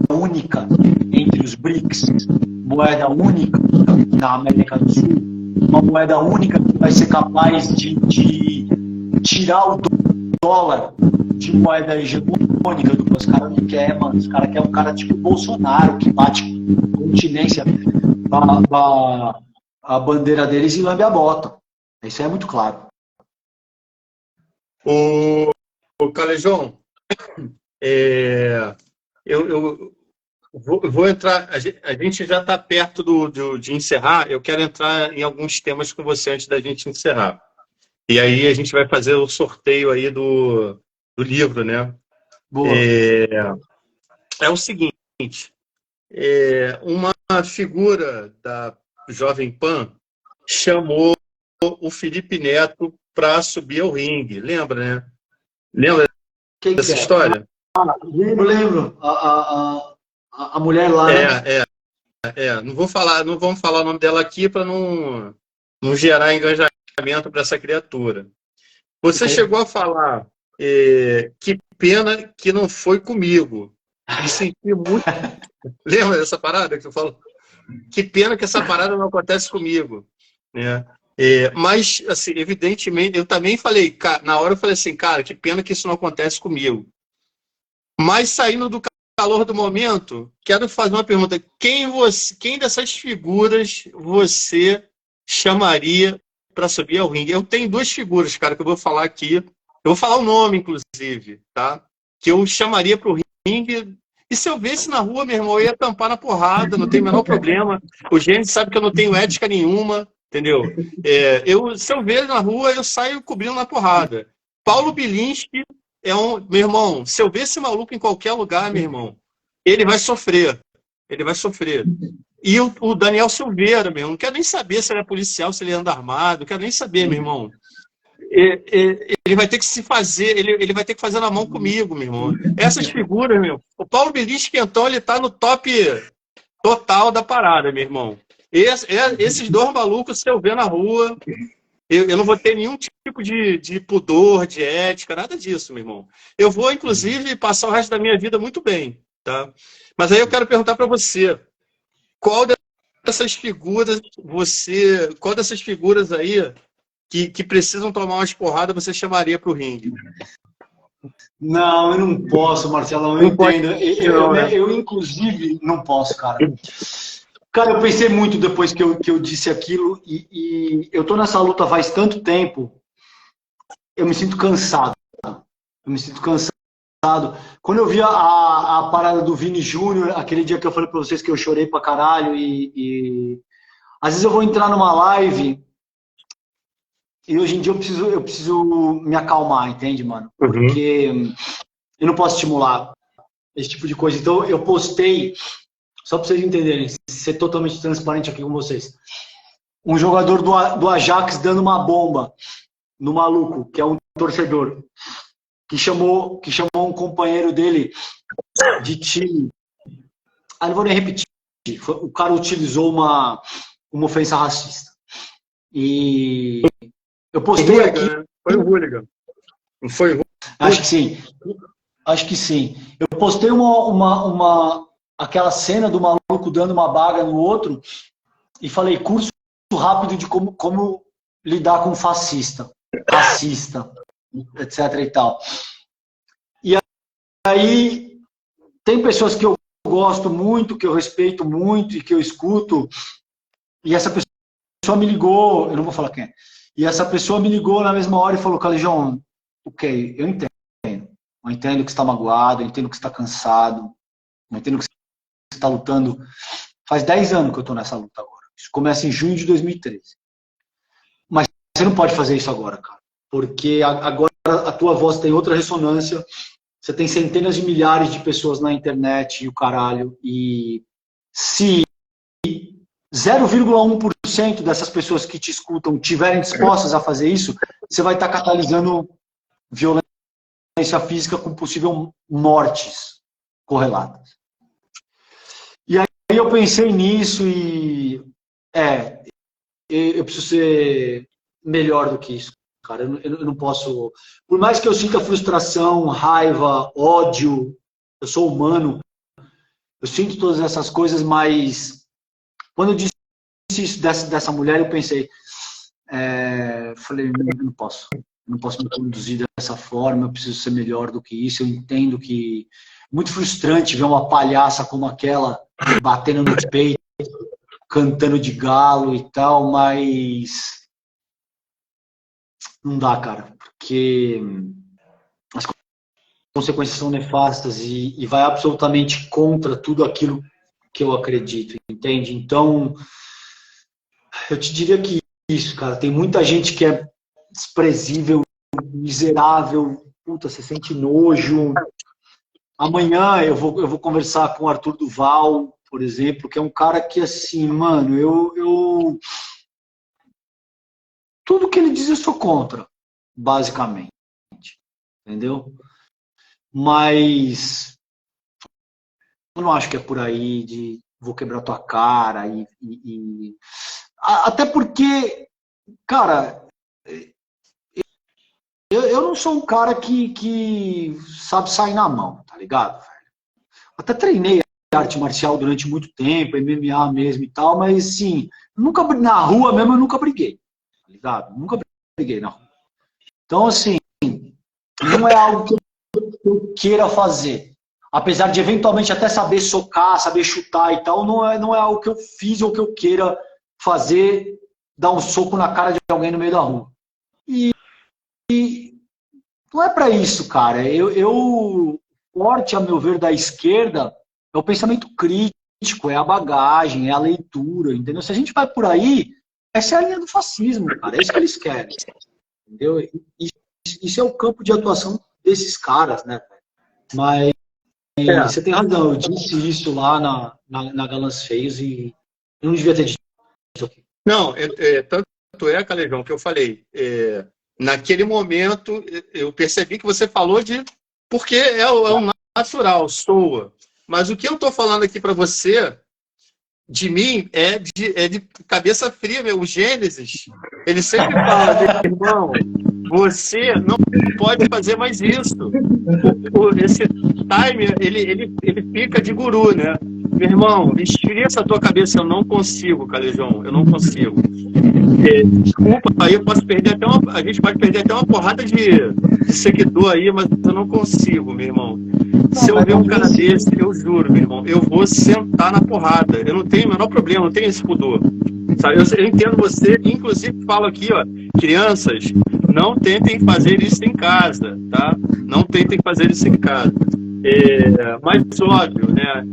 única entre os BRICS, moeda única na América do Sul, uma moeda única que vai ser capaz de tirar o dólar de moeda hegemônica, do que os caras não querem, mano. Os caras querem um cara tipo Bolsonaro, que bate continência a bandeira deles e lambe a bota. Isso é muito claro. O Calejão, eu vou entrar, a gente já está perto de encerrar, eu quero entrar em alguns temas com você antes da gente encerrar. E aí a gente vai fazer o sorteio aí do livro, né? Boa. É o seguinte, uma figura da Jovem Pan chamou o Felipe Neto para subir ao ringue. Lembra, né? Lembra dessa história? Lembro. A mulher lá. Não vamos falar o nome dela aqui para não gerar engajamento para essa criatura. Você chegou a falar que pena que não foi comigo. Me senti muito... Lembra dessa parada que você falou? Que pena que essa parada não acontece comigo, né? Mas, assim, evidentemente, eu também falei, na hora eu falei assim, cara, que pena que isso não acontece comigo. Mas, saindo do calor do momento, quero fazer uma pergunta. Quem dessas figuras você chamaria para subir ao ringue? Eu tenho 2 figuras, cara, que eu vou falar aqui. Eu vou falar o nome, inclusive, tá? Que eu chamaria para o ringue. E se eu visse na rua, meu irmão, eu ia tampar na porrada, não tem o menor problema. O gente sabe que eu não tenho ética nenhuma, entendeu? Se eu ver na rua, eu saio cobrindo na porrada. Paulo Bilinski meu irmão, se eu ver esse maluco em qualquer lugar, meu irmão, ele vai sofrer. Ele vai sofrer. E o Daniel Silveira, meu irmão, não quero nem saber se ele é policial, se ele anda armado, não quero nem saber, meu irmão. Ele vai ter que se fazer, ele vai ter que fazer na mão comigo, meu irmão. Essas figuras, meu. O Paulo Belisque, então, ele tá no top total da parada, meu irmão. Esses dois malucos, se eu ver na rua, eu não vou ter nenhum tipo de pudor, de ética, nada disso, meu irmão. Eu vou, inclusive, passar o resto da minha vida muito bem, tá? Mas aí eu quero perguntar para você, qual dessas figuras aí que precisam tomar umas porradas você chamaria para o ringue? Não, eu não posso, Marcelo, eu entendo. Eu, inclusive, não posso, cara. Cara, eu pensei muito depois que eu disse aquilo e eu tô nessa luta faz tanto tempo, eu me sinto cansado. Eu me sinto cansado. Quando eu vi a parada do Vini Júnior, aquele dia que eu falei pra vocês que eu chorei pra caralho e às vezes eu vou entrar numa live e hoje em dia eu preciso me acalmar, entende, mano? Porque eu não posso estimular esse tipo de coisa. Então eu postei, só pra vocês entenderem, ser totalmente transparente aqui com vocês. Um jogador do Ajax dando uma bomba no maluco, que é um torcedor, que chamou um companheiro dele de time. Ah, não vou nem repetir. O cara utilizou uma ofensa racista. E eu postei aqui. Foi o hooligan. Não foi o Acho que sim. Acho que sim. Eu postei aquela cena do maluco dando uma baga no outro e falei curso rápido de como lidar com fascista, racista, etc e tal. E aí tem pessoas que eu gosto muito, que eu respeito muito e que eu escuto, e essa pessoa me ligou, eu não vou falar quem é, e essa pessoa me ligou na mesma hora e falou, Calejão, ok, eu entendo que você está magoado, eu entendo que você está cansado, eu entendo que você está lutando, faz 10 anos que eu estou nessa luta agora, isso começa em junho de 2013, mas você não pode fazer isso agora, cara, porque agora a tua voz tem outra ressonância, você tem centenas de milhares de pessoas na internet e o caralho, e se 0,1% dessas pessoas que te escutam tiverem dispostas a fazer isso, você vai estar catalisando violência física com possível mortes correlatas. E aí eu pensei nisso e eu preciso ser melhor do que isso, cara. Eu não posso... Por mais que eu sinta frustração, raiva, ódio, eu sou humano, eu sinto todas essas coisas, mas quando eu disse isso dessa mulher, eu pensei, falei, eu não posso me conduzir dessa forma, eu preciso ser melhor do que isso, eu entendo que é muito frustrante ver uma palhaça como aquela batendo no peito, cantando de galo e tal, mas não dá, cara, porque as consequências são nefastas e vai absolutamente contra tudo aquilo que eu acredito, entende? Então, eu te diria que isso, cara, tem muita gente que é desprezível, miserável, puta, você sente nojo. Amanhã eu vou conversar com o Arthur Duval, por exemplo, que é um cara que, assim, mano, eu tudo que ele diz eu sou contra, basicamente, entendeu? Mas eu não acho que é por aí de vou quebrar tua cara até porque, cara, eu não sou um cara que sabe sair na mão, tá ligado, velho? Até treinei arte marcial durante muito tempo, MMA mesmo e tal, mas assim, nunca na rua mesmo eu nunca briguei, tá ligado? Nunca briguei na rua. Então, assim, não é algo que eu queira fazer. Apesar de eventualmente até saber socar, saber chutar e tal, não é algo que eu fiz ou que eu queira fazer, dar um soco na cara de alguém no meio da rua. E não é pra isso, cara. O forte, a meu ver, da esquerda é o pensamento crítico, é a bagagem, é a leitura, entendeu? Se a gente vai por aí, essa é a linha do fascismo, cara. É isso que eles querem, entendeu? Isso é o campo de atuação desses caras, né? Mas você tem razão, eu disse isso lá na Galãs Feios e eu não devia ter dito isso aqui. Não, tanto é, Calejão, que eu falei, naquele momento eu percebi que você falou porque é o natural, soa. Mas o que eu estou falando aqui para você, de mim, é de cabeça fria, meu. O Gênesis, ele sempre fala, irmão, você não pode fazer mais isso. Esse time, ele fica de guru, né? Meu irmão, esfria essa tua cabeça, eu não consigo, Calejão, eu não consigo. Desculpa, aí eu posso perder a gente pode perder até uma porrada de seguidor aí, mas eu não consigo, meu irmão. Se eu ver um cara desse, eu juro, meu irmão, eu vou sentar na porrada. Eu não tenho o menor problema, não tenho esse pudor. Sabe? Eu entendo você, inclusive falo aqui, ó, crianças, não tentem fazer isso em casa, tá? Não tentem fazer isso em casa. Mas óbvio, né?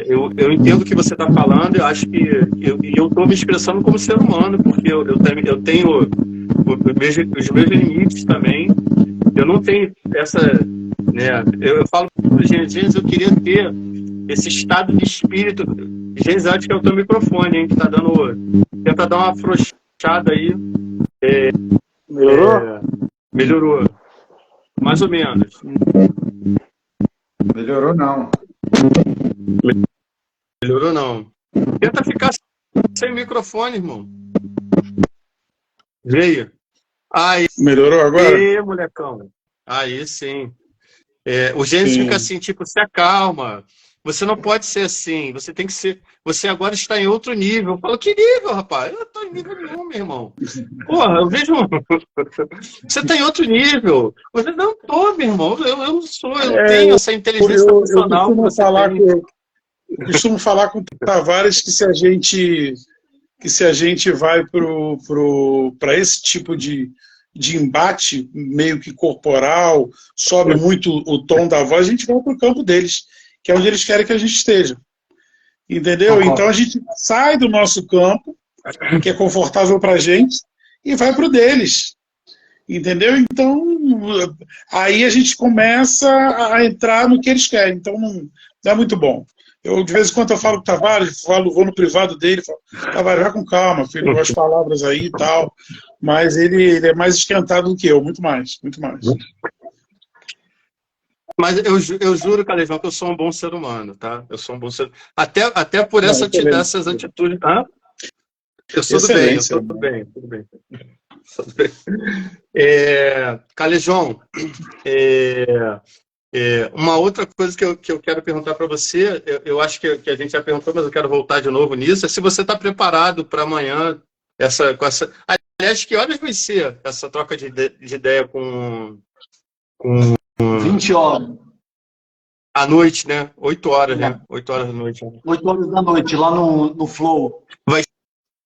Eu entendo o que você está falando, eu acho que eu estou me expressando como ser humano, porque eu tenho os meus limites também. Eu não tenho essa, né? Eu falo para os Gênesis, eu queria ter esse estado de espírito. Gênesis, acho que é o teu microfone, hein, que está dando. Tenta dar uma afrouxada aí. Melhorou? Melhorou. Mais ou menos. Melhorou não. Melhorou não. Tenta ficar sem microfone, irmão. Veio. Aí. Melhorou agora? Aí, molecão. Aí sim. O Gênesis fica assim, tipo, se acalma. Você não pode ser assim. Você tem que ser. Você agora está em outro nível. Eu falo, que nível, rapaz? Eu não estou em nível nenhum, meu irmão. Porra, eu vejo. Você está em outro nível. Você não estou, meu irmão. Eu não sou. Eu não tenho essa inteligência emocional que você tem. Eu costumo falar com o Tavares que se a gente vai para esse tipo de embate meio que corporal, sobe muito o tom da voz, a gente vai para o campo deles, que é onde eles querem que a gente esteja. Entendeu? Então a gente sai do nosso campo, que é confortável para a gente, e vai para o deles. Entendeu? Então, aí a gente começa a entrar no que eles querem. Então não é muito bom. Eu, de vez em quando, eu falo com o Tavares, vou no privado dele, falo, Tavares, vai com calma, filho, com as palavras aí e tal. Mas ele é mais esquentado do que eu, muito mais, muito mais. Mas eu juro, Calejão, que eu sou um bom ser humano, tá? Eu sou um bom ser até por essas atitudes. Hã? Eu sou do bem, eu sou do bem, tudo bem. Calejão, uma outra coisa que eu quero perguntar para você, eu acho que a gente já perguntou, mas eu quero voltar de novo nisso, é se você está preparado para amanhã, aliás, que horas vai ser essa troca de ideia com 20 horas. À noite, né? 8 horas, né? 8 horas da noite. 8 horas da noite, lá no Flow. Vai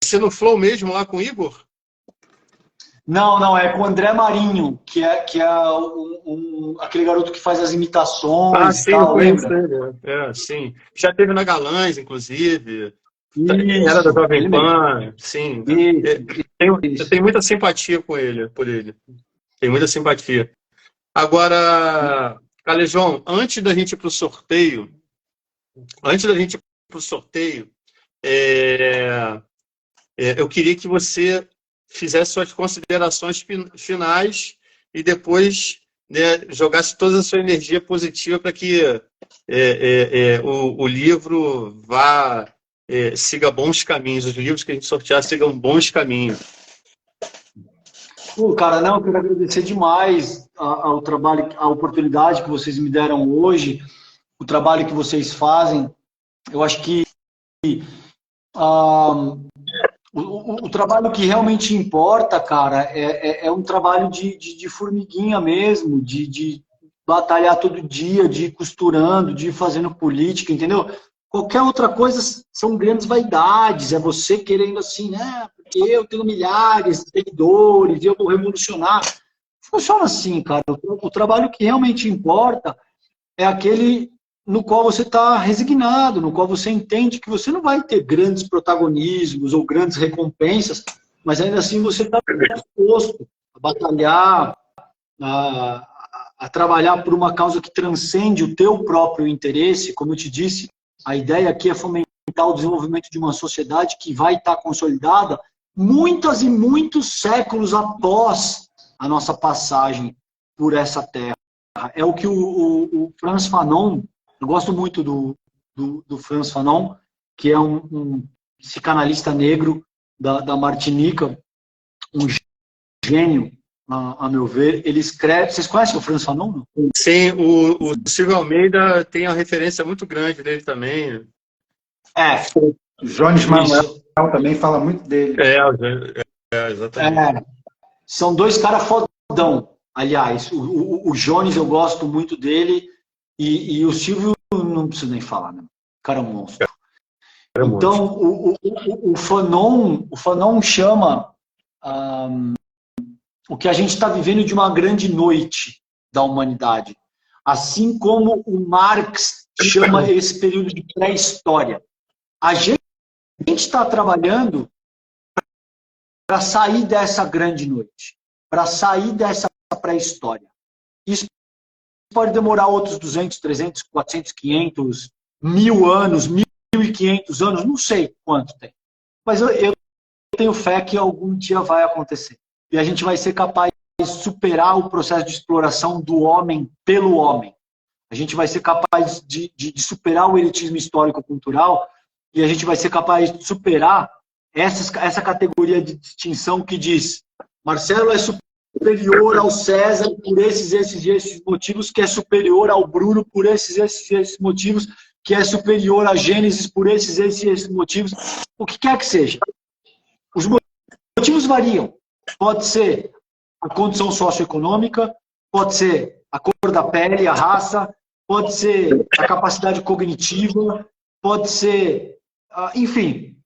ser no Flow mesmo, lá com o Igor? Não, é com o André Marinho, que é aquele garoto que faz as imitações. Sim, tal, eu lembra? Sim. Já teve na Galãs, inclusive. Isso, Era da Jovem Pan, sim. Eu tenho muita simpatia por ele. Tenho muita simpatia. Agora, Calejão, antes da gente ir para o sorteio, eu queria que você fizesse suas considerações finais e depois, né, jogasse toda a sua energia positiva para que o livro siga bons caminhos, os livros que a gente sortear sigam bons caminhos. Pô, cara, eu quero agradecer demais ao trabalho, a oportunidade que vocês me deram hoje, o trabalho que vocês fazem. Eu acho que o trabalho que realmente importa, cara, é um trabalho de formiguinha mesmo, de batalhar todo dia, de ir costurando, de ir fazendo política, entendeu? Qualquer outra coisa são grandes vaidades, é você querendo assim, né? Porque eu tenho milhares de seguidores, eu vou revolucionar. Funciona assim, cara. O trabalho que realmente importa é aquele no qual você está resignado, no qual você entende que você não vai ter grandes protagonismos ou grandes recompensas, mas ainda assim você está disposto a batalhar, a trabalhar por uma causa que transcende o teu próprio interesse. Como eu te disse, a ideia aqui é fomentar o desenvolvimento de uma sociedade que vai estar consolidada muitas e muitos séculos após a nossa passagem por essa terra. É o que o Frantz Fanon, eu gosto muito do Frantz Fanon, que é um psicanalista negro da Martinica, um gênio, a meu ver. Ele escreve... Vocês conhecem o Frantz Fanon? Sim, o Silvio Almeida tem uma referência muito grande dele também. Jones Manuel também fala muito dele. Exatamente. São dois caras fodão, aliás. O Jones, eu gosto muito dele, e o Silvio, não preciso nem falar, né? Cara, é um monstro. Então, o Fanon chama o que a gente está vivendo de uma grande noite da humanidade. Assim como o Marx chama esse período de pré-história. A gente está trabalhando para sair dessa grande noite, para sair dessa pré-história. Isso pode demorar outros 200, 300, 400, 500, 1000 anos, 1500 anos, não sei quanto tem. Mas eu tenho fé que algum dia vai acontecer. E a gente vai ser capaz de superar o processo de exploração do homem pelo homem. A gente vai ser capaz de superar o elitismo histórico-cultural, e a gente vai ser capaz de superar essa categoria de distinção que diz: Marcelo é superior ao César por esses motivos, que é superior ao Bruno por esses motivos, que é superior a Gênesis por esses motivos. O que quer que seja. Os motivos variam. Pode ser a condição socioeconômica, pode ser a cor da pele, a raça, pode ser a capacidade cognitiva, pode ser, enfim,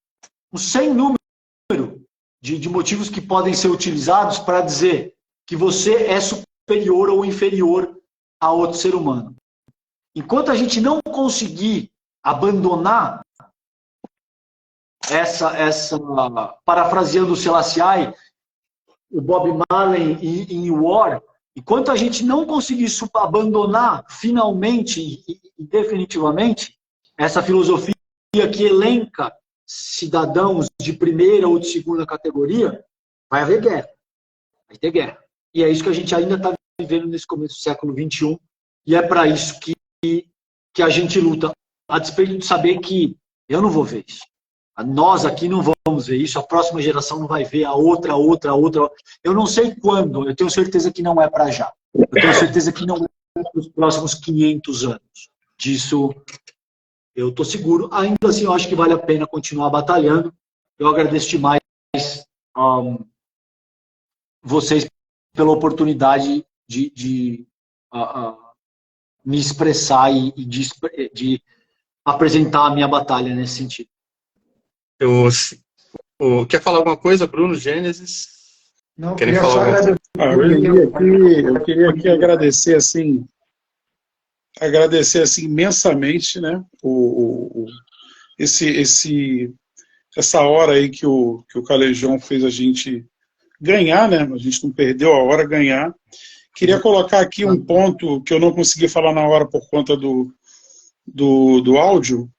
um sem número de motivos que podem ser utilizados para dizer que você é superior ou inferior a outro ser humano. Enquanto a gente não conseguir abandonar essa parafraseando o Selassie, o Bob Marley em War, enquanto a gente não conseguir abandonar finalmente e definitivamente essa filosofia que elenca cidadãos de primeira ou de segunda categoria, vai haver guerra. Vai ter guerra. E é isso que a gente ainda está vivendo nesse começo do século XXI, e é para isso que a gente luta, a despeito de saber que eu não vou ver isso. Nós aqui não vamos ver isso, a próxima geração não vai ver, a outra. Eu não sei quando, eu tenho certeza que não é para já. Eu tenho certeza que não é para os próximos 500 anos. Disso eu estou seguro. Ainda assim, eu acho que vale a pena continuar batalhando. Eu agradeço demais vocês pela oportunidade de me expressar e de apresentar a minha batalha nesse sentido. Quer falar alguma coisa, Bruno, Gênesis? Não, Querem queria falar só alguma agradecer. Eu queria aqui agradecer assim imensamente, né, essa hora aí que o Calejão fez a gente ganhar, né? A gente não perdeu a hora, ganhar. Queria colocar aqui um ponto que eu não consegui falar na hora por conta do áudio,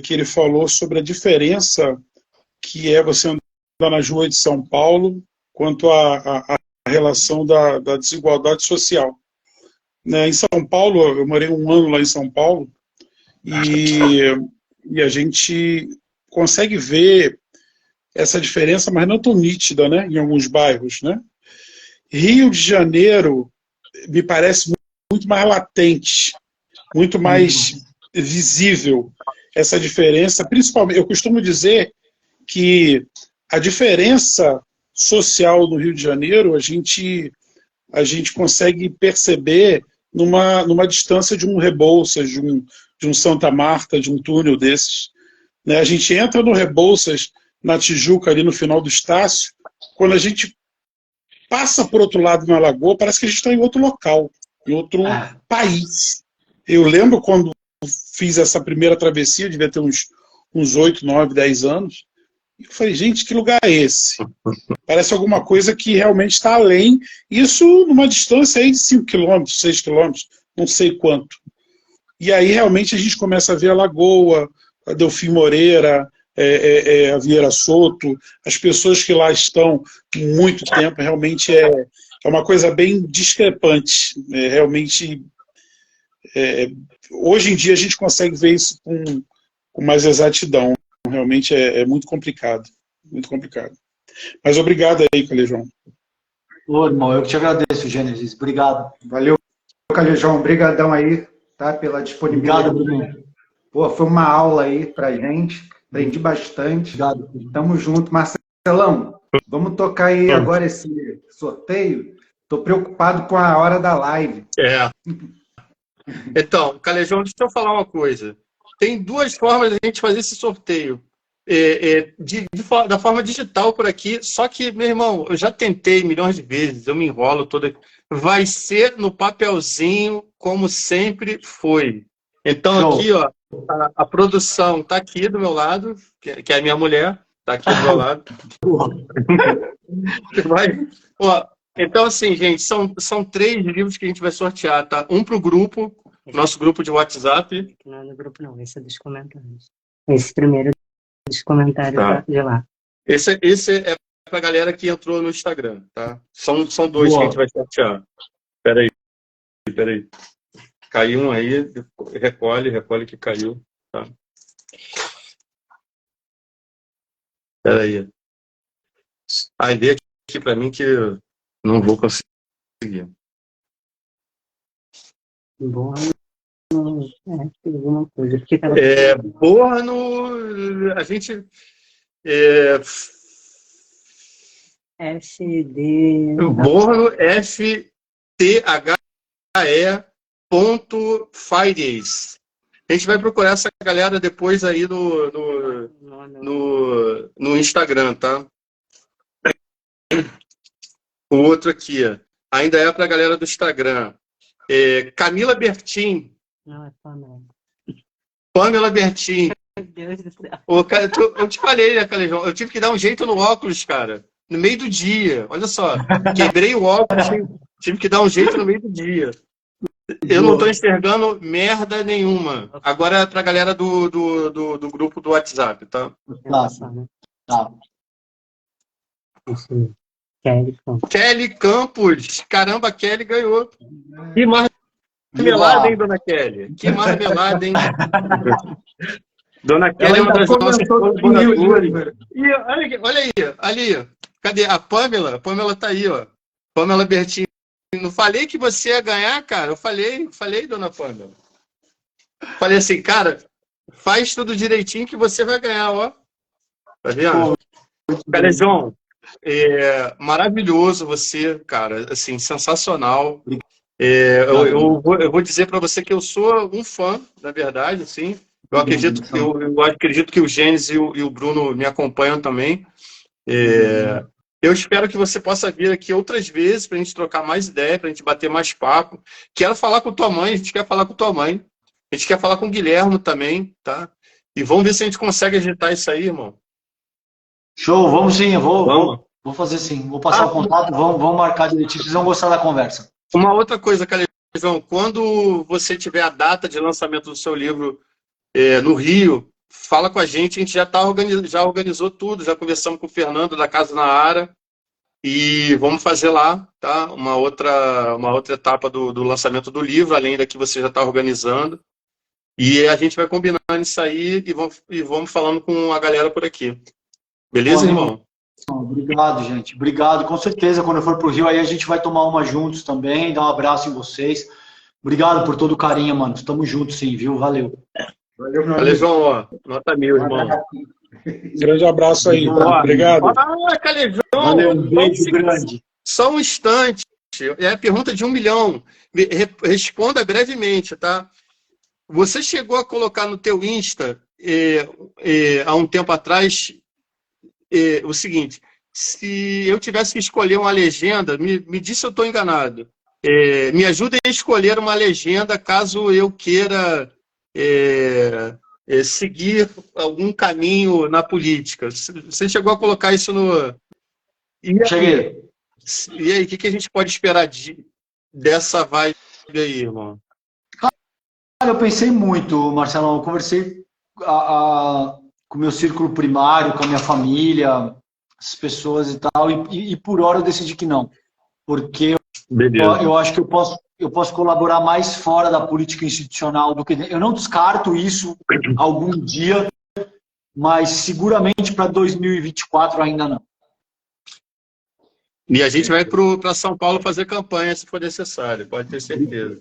que ele falou sobre a diferença que é você andar nas ruas de São Paulo quanto à relação da desigualdade social. Né, em São Paulo, eu morei 1 ano lá em São Paulo, e a gente consegue ver essa diferença, mas não tão nítida, né, em alguns bairros. Né? Rio de Janeiro me parece muito mais latente, muito mais visível essa diferença, principalmente, eu costumo dizer que a diferença social no Rio de Janeiro a gente consegue perceber numa distância de um Rebouças, de um Santa Marta, de um túnel desses. Né? A gente entra no Rebouças, na Tijuca, ali no final do Estácio, quando a gente passa por outro lado na Lagoa, parece que a gente está em outro local, em outro país. Eu lembro quando fiz essa primeira travessia, devia ter uns 8, 9, 10 anos, E eu falei, gente, que lugar é esse? Parece alguma coisa que realmente está além. Isso numa distância aí de 5 quilômetros, 6 quilômetros, não sei quanto. E aí realmente a gente começa a ver a Lagoa, a Delfim Moreira, a Vieira Soto, as pessoas que lá estão há muito tempo, realmente é uma coisa bem discrepante. Realmente, hoje em dia a gente consegue ver isso com mais exatidão. Realmente é muito complicado. Muito complicado. Mas obrigado aí, Calejão. Ô, irmão, eu que te agradeço, Gênesis. Obrigado. Valeu, Calejão. Obrigadão aí, tá, pela disponibilidade. Obrigado, Bruno. Pô, foi uma aula aí pra gente. Aprendi bastante. Obrigado. Tamo junto. Marcelão, vamos tocar aí agora esse sorteio. Tô preocupado com a hora da live. Então, Calejão, deixa eu falar uma coisa. Tem duas formas de a gente fazer esse sorteio. Da forma digital por aqui, só que, meu irmão, eu já tentei milhões de vezes, eu me enrolo toda. Vai ser no papelzinho, como sempre foi. Então, aqui, ó, a produção tá aqui do meu lado, que é a minha mulher, tá aqui do meu lado. Ó, então, assim, gente, são 3 livros que a gente vai sortear, tá? Um pro grupo, nosso grupo de WhatsApp. Não é no grupo, não. Esse é dos comentários. Esse primeiro dos comentários de lá. Esse é pra galera que entrou no Instagram, tá? São 2 que a gente vai sortear. Peraí. Caiu um aí, recolhe que caiu, tá? Peraí. Aí, dê aqui pra mim que eu não vou conseguir. Borno, alguma coisa. Borno, a gente... FD... Borno, FTHE.Fridays. A gente vai procurar essa galera depois aí no Instagram, tá? O outro aqui, ainda é pra galera do Instagram. Camila Bertin. Não, é Pamela. Pamela Bertin. Meu Deus do céu. Eu te falei, né, Calejão? Eu tive que dar um jeito no óculos, cara. No meio do dia. Olha só. Quebrei o óculos, tive que dar um jeito no meio do dia. Eu não estou enxergando merda nenhuma. Agora é pra galera do grupo do WhatsApp, tá? Tá. Kelly Campos. Caramba, a Kelly ganhou. Que marmelada, hein, dona Kelly? Que marmelada, hein? Dona Kelly é uma das nossas colaboradoras. E olha aí, ali. Cadê? A Pamela? A Pamela tá aí, ó. Pamela Bertin. Não falei que você ia ganhar, cara? Eu falei, dona Pamela. Falei assim, cara, faz tudo direitinho que você vai ganhar, ó. Tá vendo? Calejão, maravilhoso você, cara. Assim, sensacional. Eu vou dizer para você que eu sou um fã, na verdade, assim. Eu acredito que o Gênesis e o Bruno me acompanham também. Eu espero que você possa vir aqui outras vezes para a gente trocar mais ideia, para a gente bater mais papo. Quero falar com tua mãe, a gente quer falar com tua mãe. A gente quer falar com o Guilherme também, tá? E vamos ver se a gente consegue agitar isso aí, irmão. Show, vamos sim, eu vou fazer sim. Vou passar o contato, vamos marcar direitinho. Vocês vão gostar da conversa. Uma outra coisa, Calejão, quando você tiver a data de lançamento do seu livro no Rio, fala com a gente já organizou tudo, já conversamos com o Fernando da Casa na Ara e vamos fazer lá, tá? Uma outra etapa do lançamento do livro, além da que você já está organizando. E a gente vai combinando isso aí e vamos falando com a galera por aqui. Beleza, irmão? Obrigado, gente. Obrigado. Com certeza, quando eu for pro Rio, aí a gente vai tomar uma juntos também, dar um abraço em vocês. Obrigado por todo o carinho, mano. Estamos juntos sim, viu? Valeu. Valeu, meu Calejão, ó. Nota 1000, irmão. Grande abraço aí. Obrigado. Calejão. Valeu, um beijo grande. Só um instante. É a pergunta de 1 milhão. Responda brevemente, tá? Você chegou a colocar no teu Insta, há um tempo atrás, o seguinte: se eu tivesse que escolher uma legenda, me diz se eu estou enganado. Me ajude a escolher uma legenda caso eu queira seguir algum caminho na política. Você chegou a colocar isso no... E aí, Cheguei. e aí, o que a gente pode esperar dessa vibe aí, irmão? Cara, eu pensei muito, Marcelão. Eu conversei com o meu círculo primário, com a minha família, as pessoas e tal, e por hora eu decidi que não. Porque eu acho que eu posso colaborar mais fora da política institucional do que... Eu não descarto isso algum dia, mas seguramente para 2024 ainda não. E a gente vai para São Paulo fazer campanha se for necessário, pode ter certeza.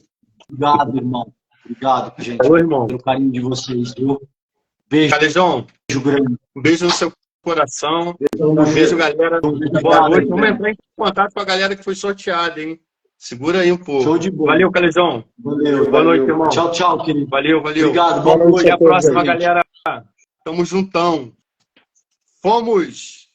Obrigado, irmão. Obrigado, gente, Ô, irmão. pelo carinho de vocês. Viu? Beijo, Calejão, beijo grande. um beijo no seu coração. Um beijo, galera. Boa noite. Vamos entrar em contato com a galera que foi sorteada, hein? Segura aí um pouco. Show de bola. Valeu, Calejão. Valeu. Boa noite, irmão. Tchau, tchau, querido. Valeu. Obrigado. Boa Boa noite noite. Até a próxima, gente. galera. Tamo juntão. Fomos!